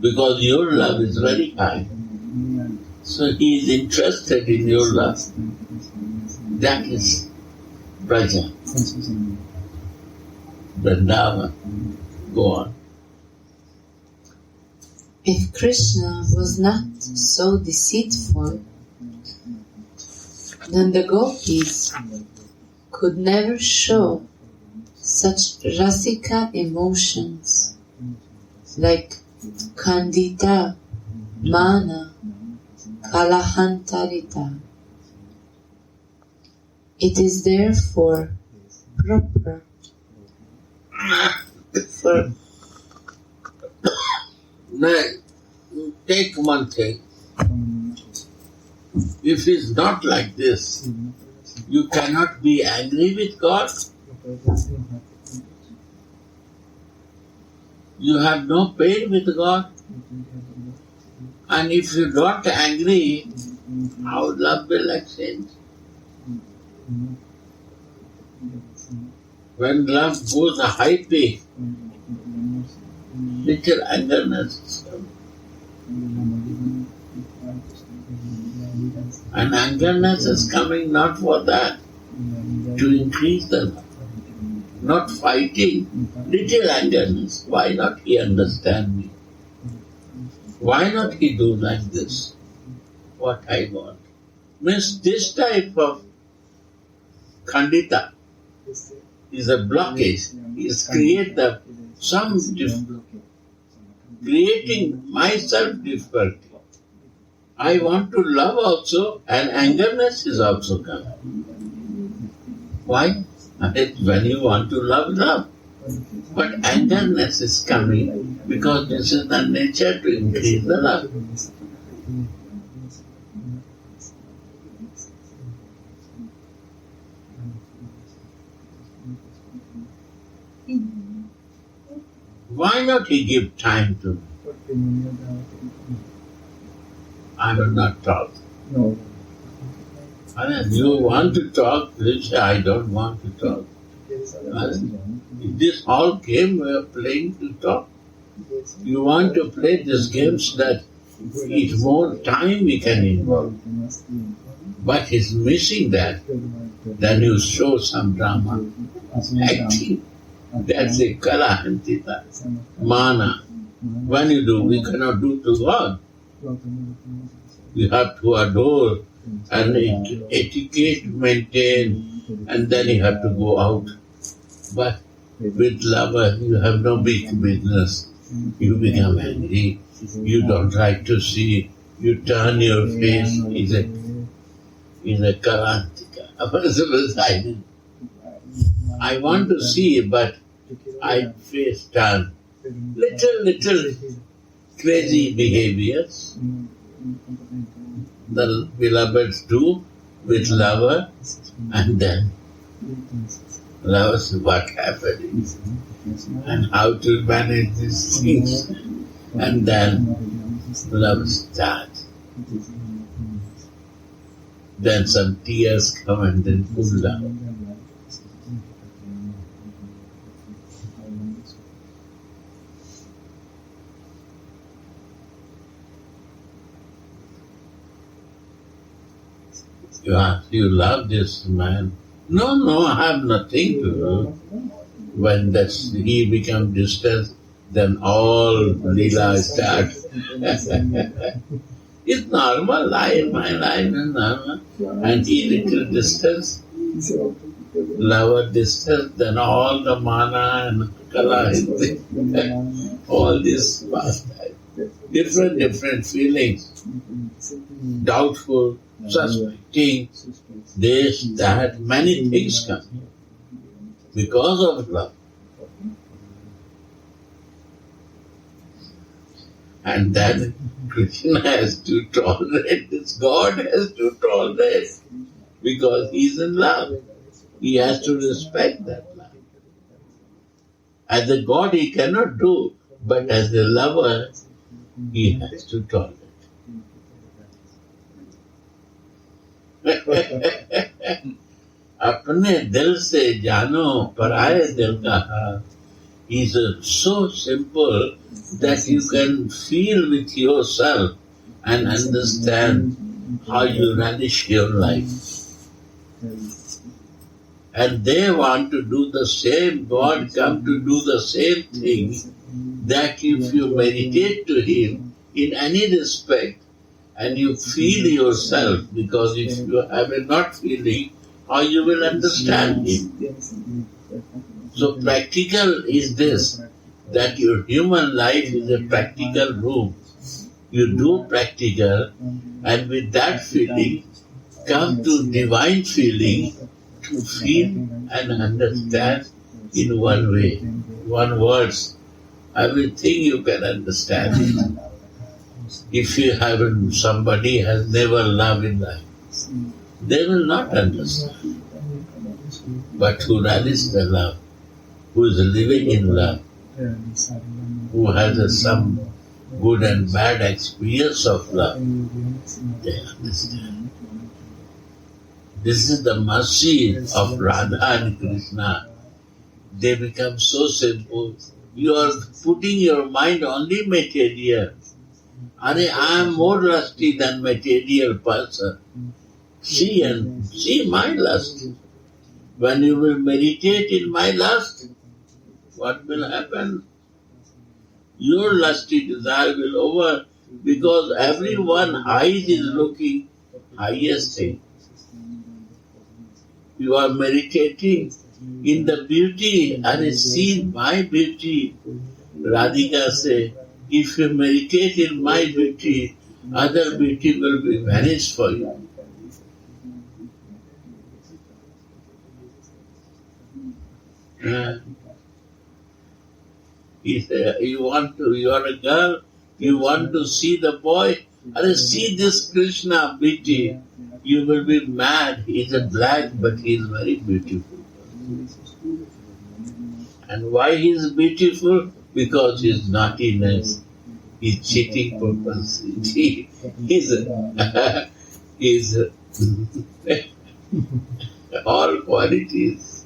S3: Because your love is very high. So he is interested in your love. That is Raja. Vrindavan. Go on.
S2: If Krishna was not so deceitful, then the gopis could never show such rasika emotions like Kandita, Mana, Kalahantarita. It is therefore proper for...
S3: Now, take one thing. If it's not like this, you cannot be angry with God. You have no pain with God. And if you're not angry, how love will exchange? When love goes a high peak, little angerness comes. And angerness is coming not for that, to increase the love. Not fighting, little angerness. Why not he understand me? Why not he do like this? What I want. Means this type of khandita is a blockage. Is creating myself difficulty. I want to love also, and angerness is also coming. Why? When you want to love, love. But angerness is coming because this is the nature to increase the love. Why not he give time to me? I will not talk.
S4: No.
S3: You want to talk, you say, I don't want to talk. This whole game we are playing to talk. You want to play this game so that it's more time we can involve. But he's missing that. Then you show some drama. Acting. That's a kala hantita. Mana. When you do, we cannot do to God. You have to adore and etiquette maintain, and then you have to go out. But with lover, you have no big business. You become angry. You don't like to see. You turn your face. Is a karantika. I want to see, but I face turn. Little crazy behaviors. The beloveds do with lover, and then lovers what happened and how to manage these things, and then love starts. Then some tears come and then full love. You love this man. No, I have nothing to do. When he becomes distant, then all lila starts. It's normal life, my life is normal. And he little distance, lower distance, then all the mana and kala, all this pastime. Different feelings. Doubtful, suspecting, this, that, many things come because of love. And then Krishna has to tolerate this, God has to tolerate, because he's in love. He has to respect that love. As a God he cannot do, but as a lover he has to tolerate. अपने दिल से जानो पराये दिल का हाल is so simple that you can feel with yourself and understand how you relish your life. And they want to do the same, God come to do the same thing, that if you meditate to Him in any respect, and you feel yourself, because if you have a not feeling, how you will understand Him? So practical is this, that your human life is a practical room. You do practical, and with that feeling, come to divine feeling, to feel and understand in one way, one words. Everything you can understand it. If you haven't, somebody has never loved in life, they will not understand. But who relishes the love, who is living in love, who has some good and bad experience of love, they understand. This is the mercy of Radha and Krishna. They become so simple. You are putting your mind only material. I am more lusty than material person. See my lust. When you will meditate in my lust, what will happen? Your lusty desire will over, because everyone eyes is looking highest thing. You are meditating in the beauty and see my beauty. Radhika say, if you meditate in my beauty, other beauty will be vanished for you. He said, you are a girl, you want to see the boy, see this Krishna beauty. You will be mad. He is a black, but he is very beautiful. And why he is beautiful? Because his naughtiness, his cheating purpose. He's all qualities.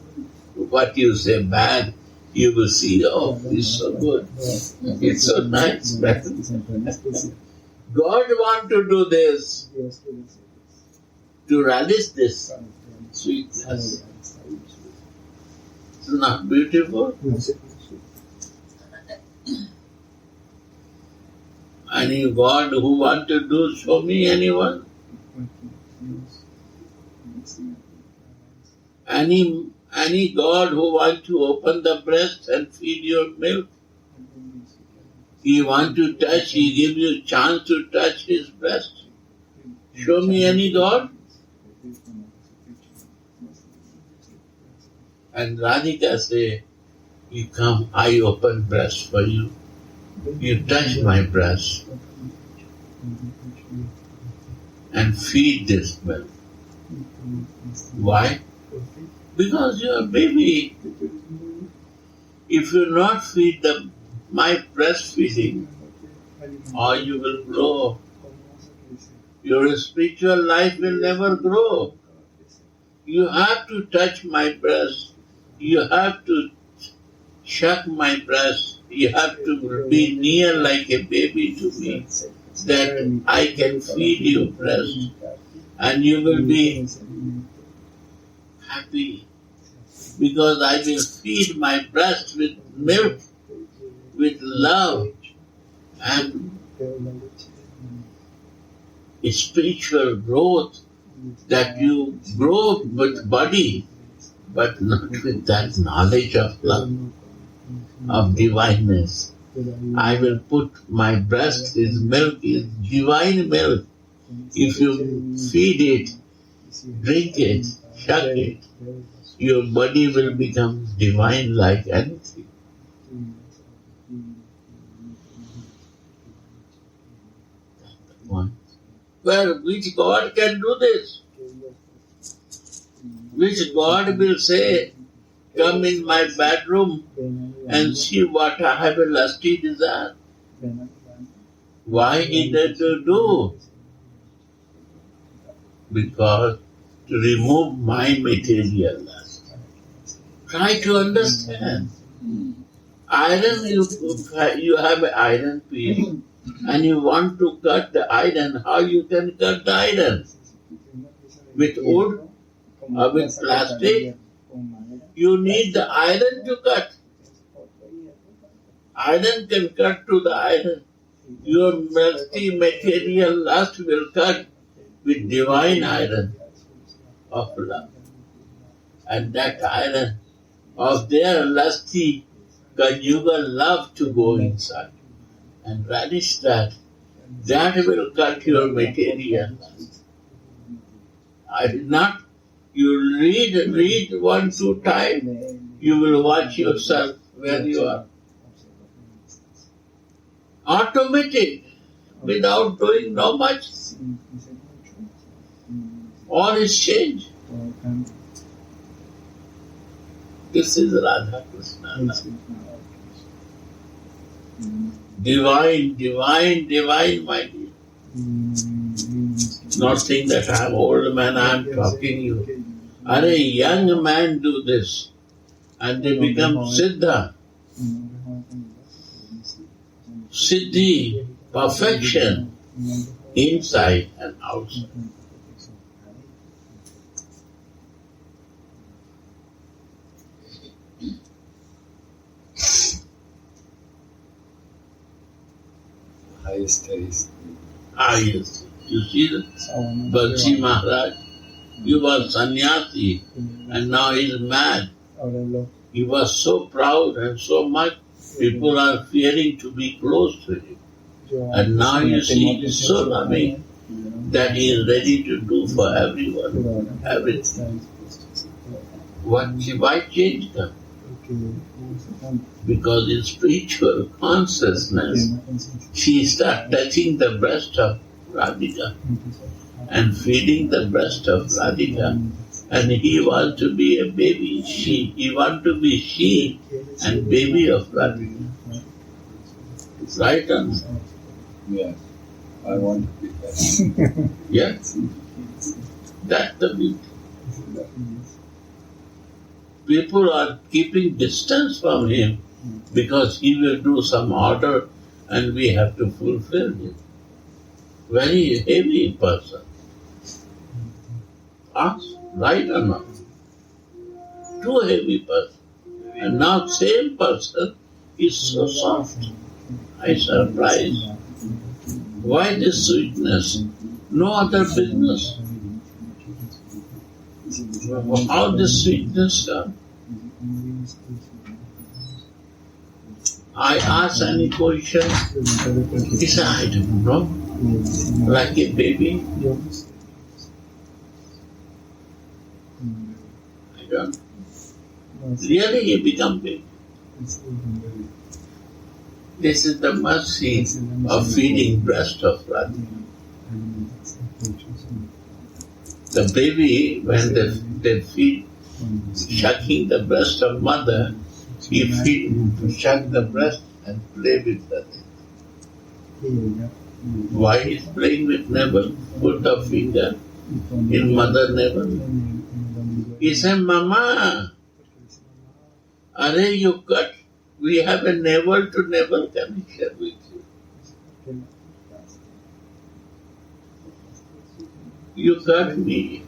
S3: What you say bad, you will see, oh, he's so good. It's so nice. God want to do this, to relish this sweetness. It's not beautiful. Any God who want to do, show me anyone. Any God who want to open the breast and feed your milk. He want to touch, he gives you chance to touch his breast. Show me any God. And Radhika say, you come, I open breast for you. You touch my breast and feed this milk. Why? Because you are a baby. If you not feed my breastfeeding, or you will grow, your spiritual life will never grow. You have to touch my breast. You have to suck my breast. You have to be near like a baby to me, that I can feed you breast, and you will be happy, because I will feed my breast with milk, with love, and spiritual growth, that you grow with body, but not with that knowledge of love, of divineness. I will put my breast, is milk, is divine milk. If you feed it, drink it, suck it, your body will become divine like anything. Well, which God can do this? Which God will say, come in my bedroom and see what I have a lusty desire? Why is that to do? Because to remove my material lust. Try to understand. Iron, you have an iron piece and you want to cut the iron. How you can cut the iron? With wood or with plastic? You need the iron to cut. Iron can cut to the iron. Your multi-material lust will cut with divine iron of love. And that iron of their lusty conjugal love to go inside and relish that. That will cut your material lust. I did not. You read 1-2 times, you will watch yourself where you are. Automatic, without doing no much. All is changed. This is Radha Krishna. Divine, divine, divine, my dear. Not think that I'm old man, I'm talking you. Are a young man do this and they become Siddha. Siddhi, perfection, inside and outside.
S5: Highest taste.
S3: Yes. You see that? Balsi Maharaj, he was sannyasi and now he is mad. He was so proud and so much people are fearing to be close to him. And now you see he is so loving that he is ready to do for everyone, everything. Why change them? Because in spiritual consciousness, she starts touching the breast of Radhika and feeding the breast of Radhika. And he wants to be a baby, he wants to be she and baby of Radhika. Right or not?
S5: Yeah, I want to be that.
S3: Yes. That's the beauty. People are keeping distance from him because he will do some order and we have to fulfill it. Very heavy person. Right or not? Too heavy person. And now same person is so soft. I surprised. Why this sweetness? No other business. How this sweetness comes? I ask any question, he said, I don't know. Like a baby. I don't know. Really he become baby. This is the mercy of feeding breast of Radha. The baby, when they feed, sucking the breast of mother, he suck the breast and play with the thing. Why he is playing with navel? Put the finger in mother navel. He said, Mama, are you cut? We have a navel to navel connection with you. You cut me.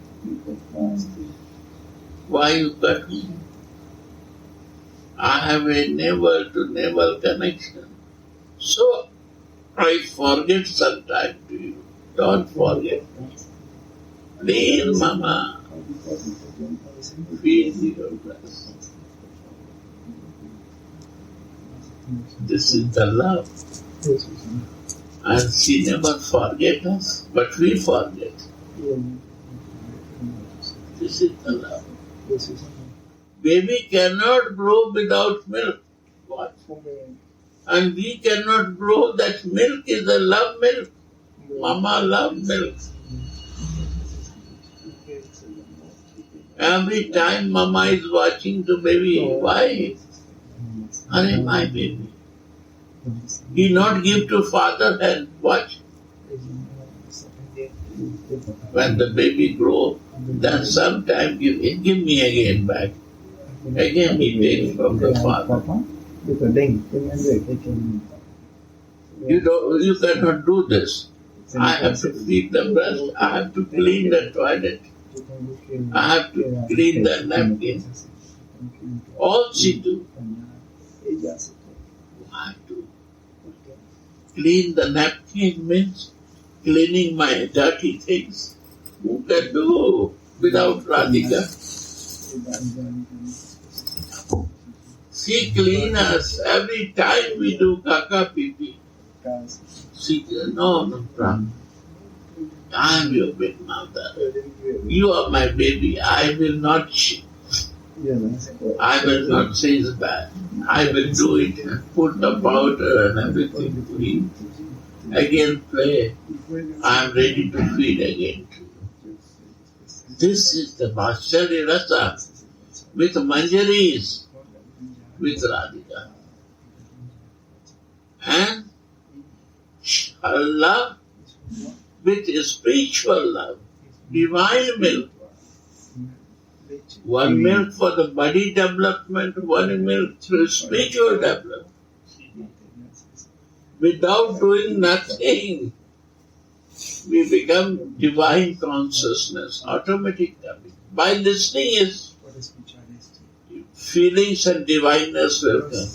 S3: Why you cut me? I have a navel to navel connection. So I forget sometime to you. Don't forget. Please, Mama, feed your breast. This is the love. And she never forget us, but we forget. This is the love. Baby cannot grow without milk. What? And we cannot grow. That milk is a love milk. Mama loves milk. Every time Mama is watching the baby, why? Are my baby. He not give to father and watch. When the baby grow, then sometime give me again back. Again he takes from the father. You cannot do this. I have to feed the breast. I have to clean the toilet. I have to clean the napkin. All she do. I have to clean the napkin means cleaning my dirty things. Who can do without Radhika? She cleans us every time we do kaka pipi. She said, no problem. I am your big mother. You are my baby. I will not say it's bad. I will do it and put the powder and everything clean. Again play. I am ready to feed again. This is the Bhashari Rasa with Manjaris, with Radhika. love with spiritual love, divine milk. One milk for the body development, one milk for spiritual development. Without doing nothing, we become divine consciousness automatically. By listening is feelings and divineness will come.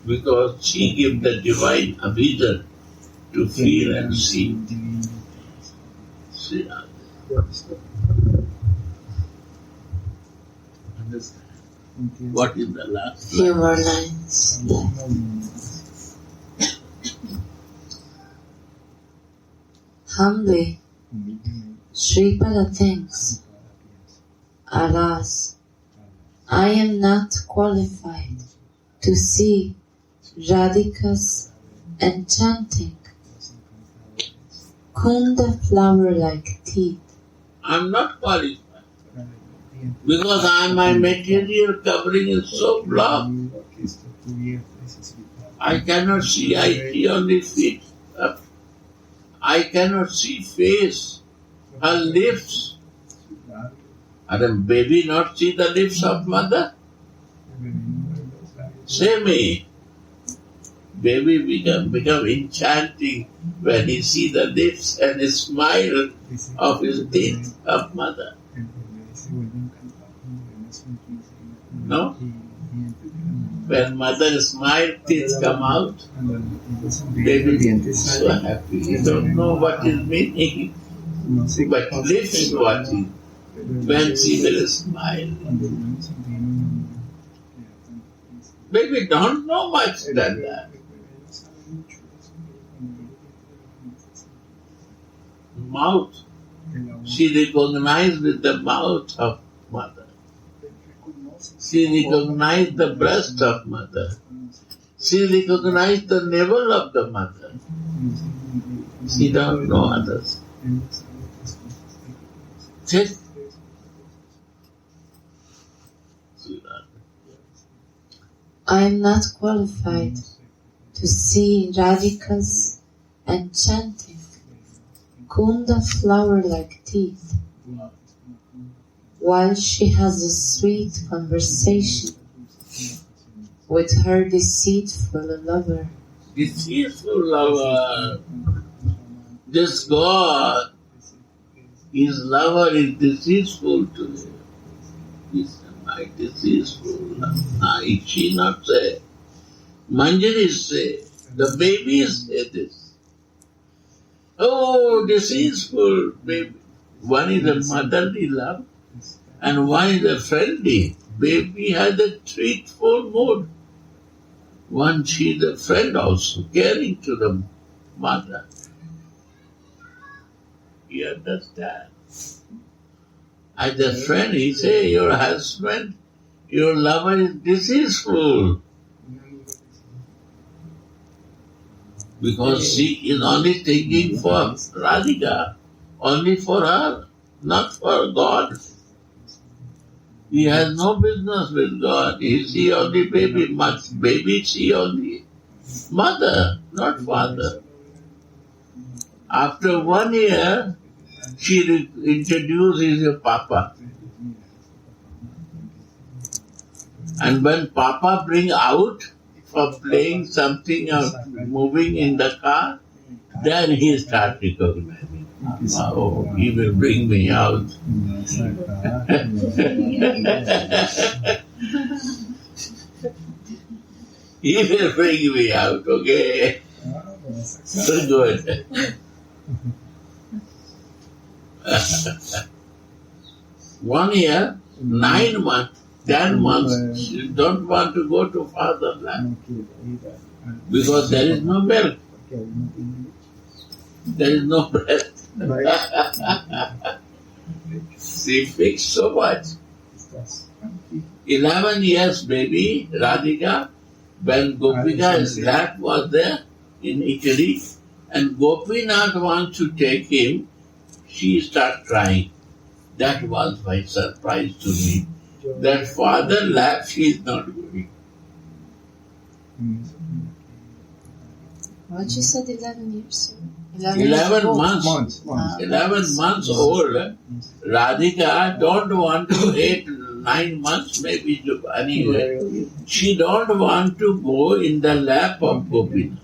S3: Because she gives the divine vision to feel and see. See, what is the last line?
S2: Few more lines. Humbly, Sripada thinks, alas, I am not qualified to see Radhika's enchanting Kunda flower-like teeth.
S3: I'm not qualified. Because my material covering is so blocked. I cannot see, I see only feet up. I cannot see face, her lips. Are a baby not see the lips of mother? Say me. Baby become enchanting when he see the lips and the smile of his teeth of mother. No? When mother smile, teeth come out. Baby is so happy. You don't know what is meaning. But lips watching when she will smile. Baby don't know much than that. Mouth. She recognized with the mouth of mother. She recognized the breast of mother. She recognized the navel of the mother. She don't know others. Check.
S2: I am not qualified to see Radhika's enchanting Kunda flower-like teeth, while she has a sweet conversation with her deceitful lover.
S3: Deceitful lover. This God, his lover is deceitful to him. He's my deceitful lover. She not say. Manjari say. The babies say this. Oh, deceitful baby. One is a motherly love and one is a friendly. Baby has a treatful mood. One, she is a friend also, caring to the mother. You understand? As a friend, he say, your husband, your lover is deceitful. Because she is only thinking for Radhika, only for her, not for God. He has no business with God. He see only baby. Baby see only mother, not father. After 1 year, she introduces your papa. And when papa bring out for playing something or moving in the car, then he start recognizing. Oh, he will bring me out. He will bring me out, okay? So good. 1 year, 9 months, 10 months, you don't want to go to fatherland because there is no milk, there is no bread. She fixed so much. 11 years, baby, Radhika, when Gopika's lap was there in Italy, and Gopinath wants to take him, she started crying. That was my surprise to me. That father lap, she is not going.
S2: What you said 11 years?
S3: 11 months.
S5: months.
S3: 11 months old. Radhika don't want to 8, 9 months maybe anyway. She don't want to go in the lap of Gopinath.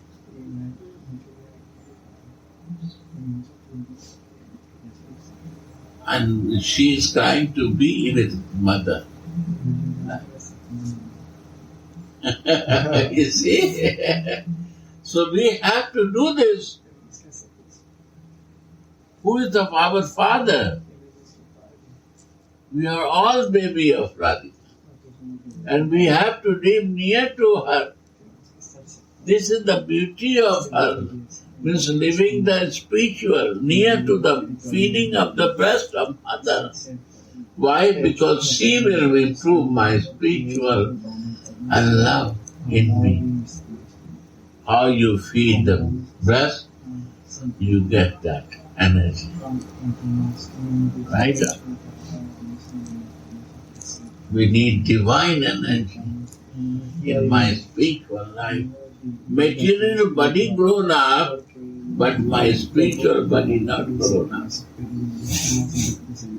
S3: And she is trying to be with mother. You see? So we have to do this. Who is our father? We are all baby of Radhika. And we have to live near to her. This is the beauty of her. Means living the spiritual, near to the feeding of the breast of mother. Why? Because she will improve my spiritual and love in me. How you feed the breast, you get that energy. Right? We need divine energy in my spiritual life. Material body grown up, but my spiritual body not grown up.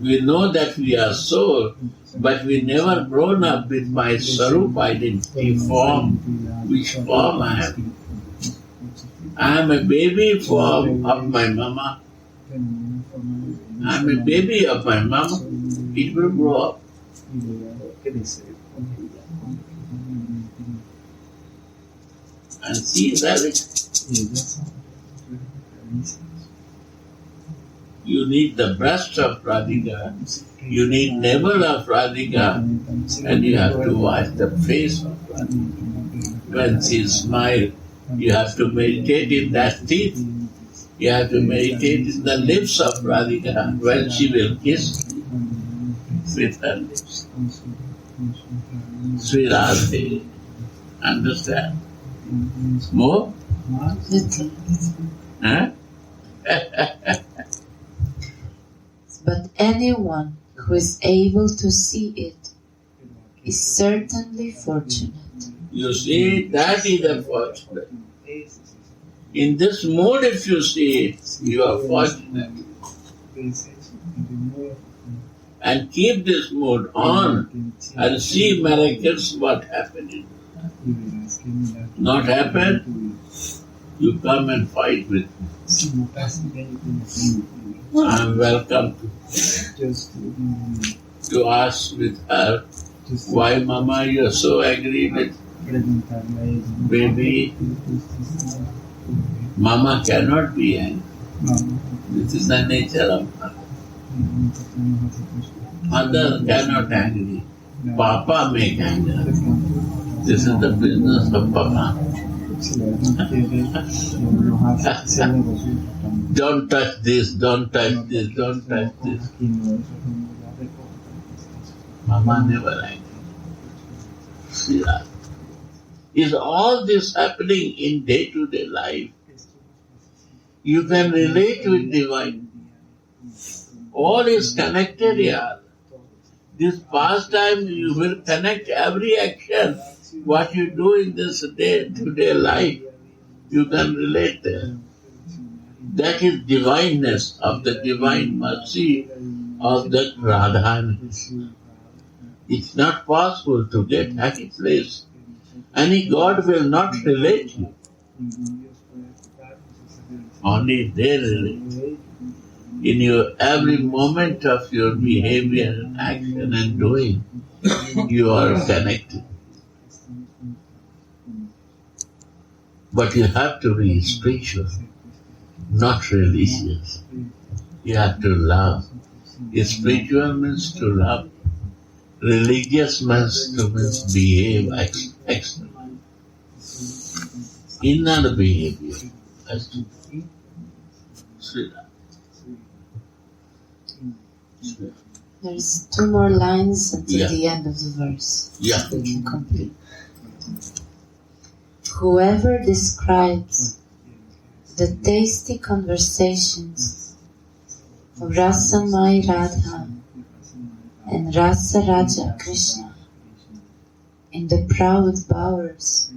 S3: We know that we are soul, but we never grown up with my Sarup identity form. Which form I am? I am a baby form of my mama. I am a baby of my mama. It will grow up. And see that you need the breast of Radhika, you need navel of Radhika, and you have to watch the face of Radhika. When she smiles, you have to meditate in that teeth. You have to meditate in the lips of Radhika when she will kiss with her lips. Sri Radhe. Understand? More?
S2: Little.
S3: Huh?
S2: But anyone who is able to see it is certainly fortunate.
S3: You see, that is the fortunate. In this mood, if you see it, you are fortunate. And keep this mood on and see miracles what happened. Not happen, you come and fight with me. I am welcome to ask with her, why Mama you are so angry with baby? Mama cannot be angry. This is the nature of her. Mother cannot angry. Papa make angry. This is the business of Papa. Don't touch this, don't touch this, don't touch this. Mama never angry. See that? Is all this happening in day-to-day life? You can relate with divine. All is connected here. This pastime you will connect every action. What you do in this day-to-day life, you can relate there. That is divineness of the divine mercy of that Radha. It's not possible to get happy place. Any God will not relate you. Only they relate. In your every moment of your behavior, action and doing, you are connected. But you have to be spiritual, not religious. You have to love. Spiritual means to love. Religious means to behave externally. Inner behavior has to be Sri Radha.
S2: There's 2 more lines until
S3: Yeah.
S2: the end of the verse.
S3: Yeah.
S2: We can complete. Whoever describes the tasty conversations of Rasa Mai Radha and Rasa Raja Krishna in the proud bowers,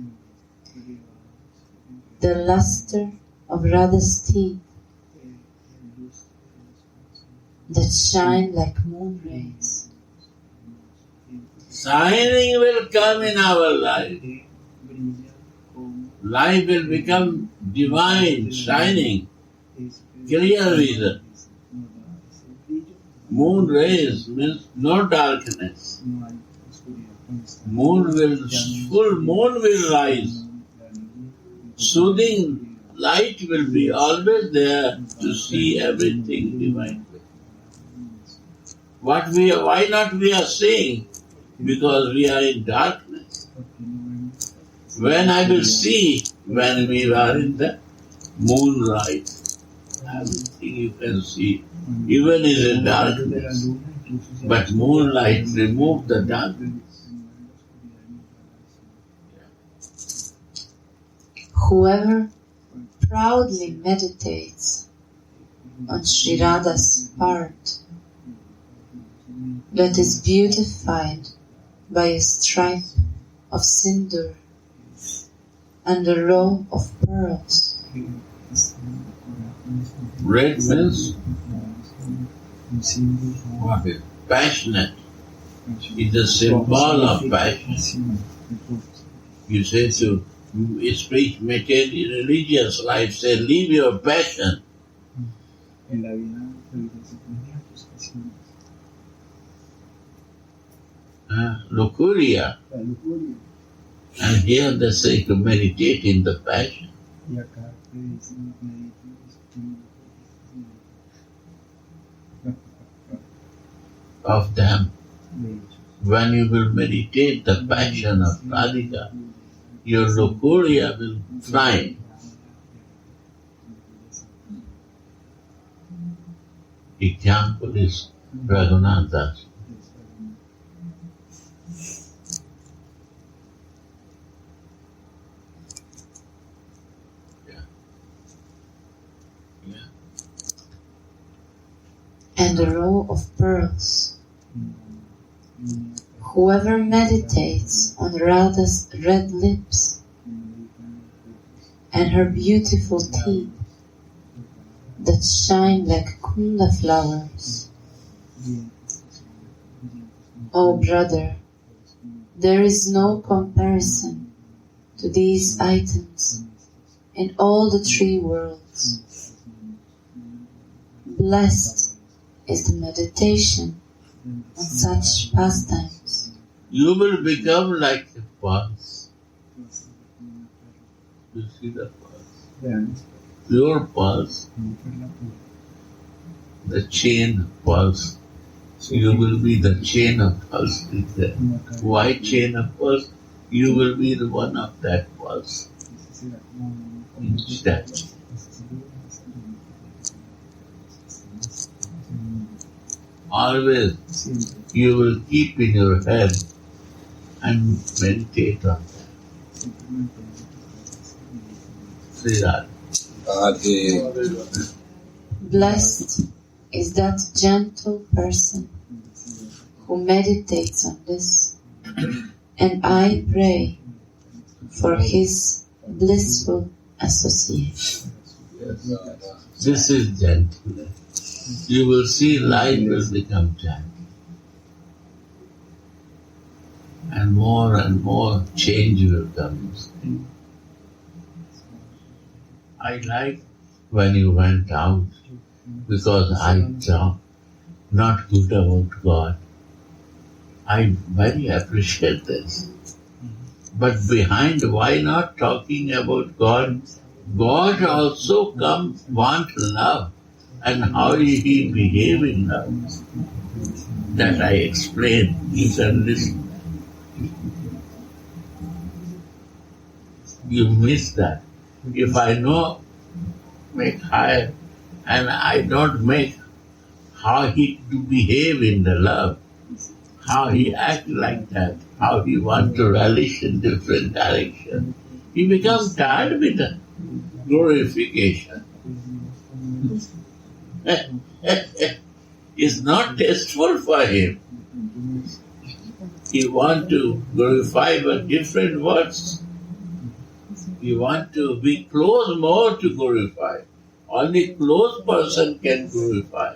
S2: the luster of Radha's teeth that shine like moon rays.
S3: Shining will come in our life. Life will become divine, shining, clear vision. Moon rays means no darkness. Full moon will rise. Soothing light will be always there to see everything divine. Why not we are seeing? Because we are in darkness. When I will see, when we are in the moonlight, everything you can see, even in the darkness. But moonlight removes the darkness.
S2: Whoever proudly meditates on Sri Radha's part that is beautified by a stripe of sindoor and a row of pearls.
S3: Red means what is passionate. It's a symbol of passion. You say to speak, maintain religious life, say leave your passion. Lucuria. And here they say to meditate in the passion. Of them. When you will meditate the passion of Radhika, your lucuria will fly. Example is Raghunath.
S2: And a row of pearls. Whoever meditates on Radha's red lips and her beautiful teeth that shine like kunda flowers. Oh brother, there is no comparison to these items in all the three worlds. Blessed is the meditation on such pastimes.
S3: You will become like a pulse. You see the pulse? Pure pulse. The chain pulse. You will be the chain of pulse. The white chain of pulse. You will be the one of that pulse. That. Always you will keep in your head and meditate on that. See that?
S2: Blessed is that gentle person who meditates on this, and I pray for his blissful association.
S3: This is gentleness. You will see life will become gentle. And more change will come. I like when you went out because I thought not good about God. I very appreciate this. But behind why not talking about God? God also want love. And how he behave in love. That I explain. You can listen. You miss that. If I know, make higher, and I don't make how he to behave in the love, how he act like that, how he want to relish in different direction, he becomes tired with the glorification. It's not tasteful for him. He want to glorify but different words. You want to be close more to glorify. Only close person can glorify.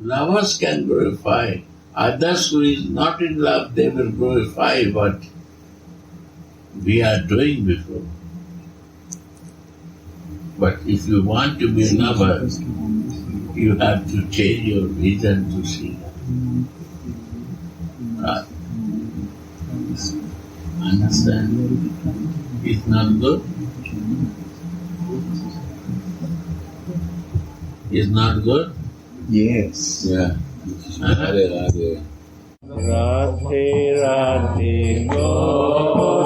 S3: Lovers can glorify. Others who is not in love, they will glorify what we are doing before. But if you want to be a lover, you have to change your vision to see God. Understand? It's not good? It's not good?
S1: Yes.
S3: Yeah.
S1: Radhe Radhe Radhe Radhe Gaur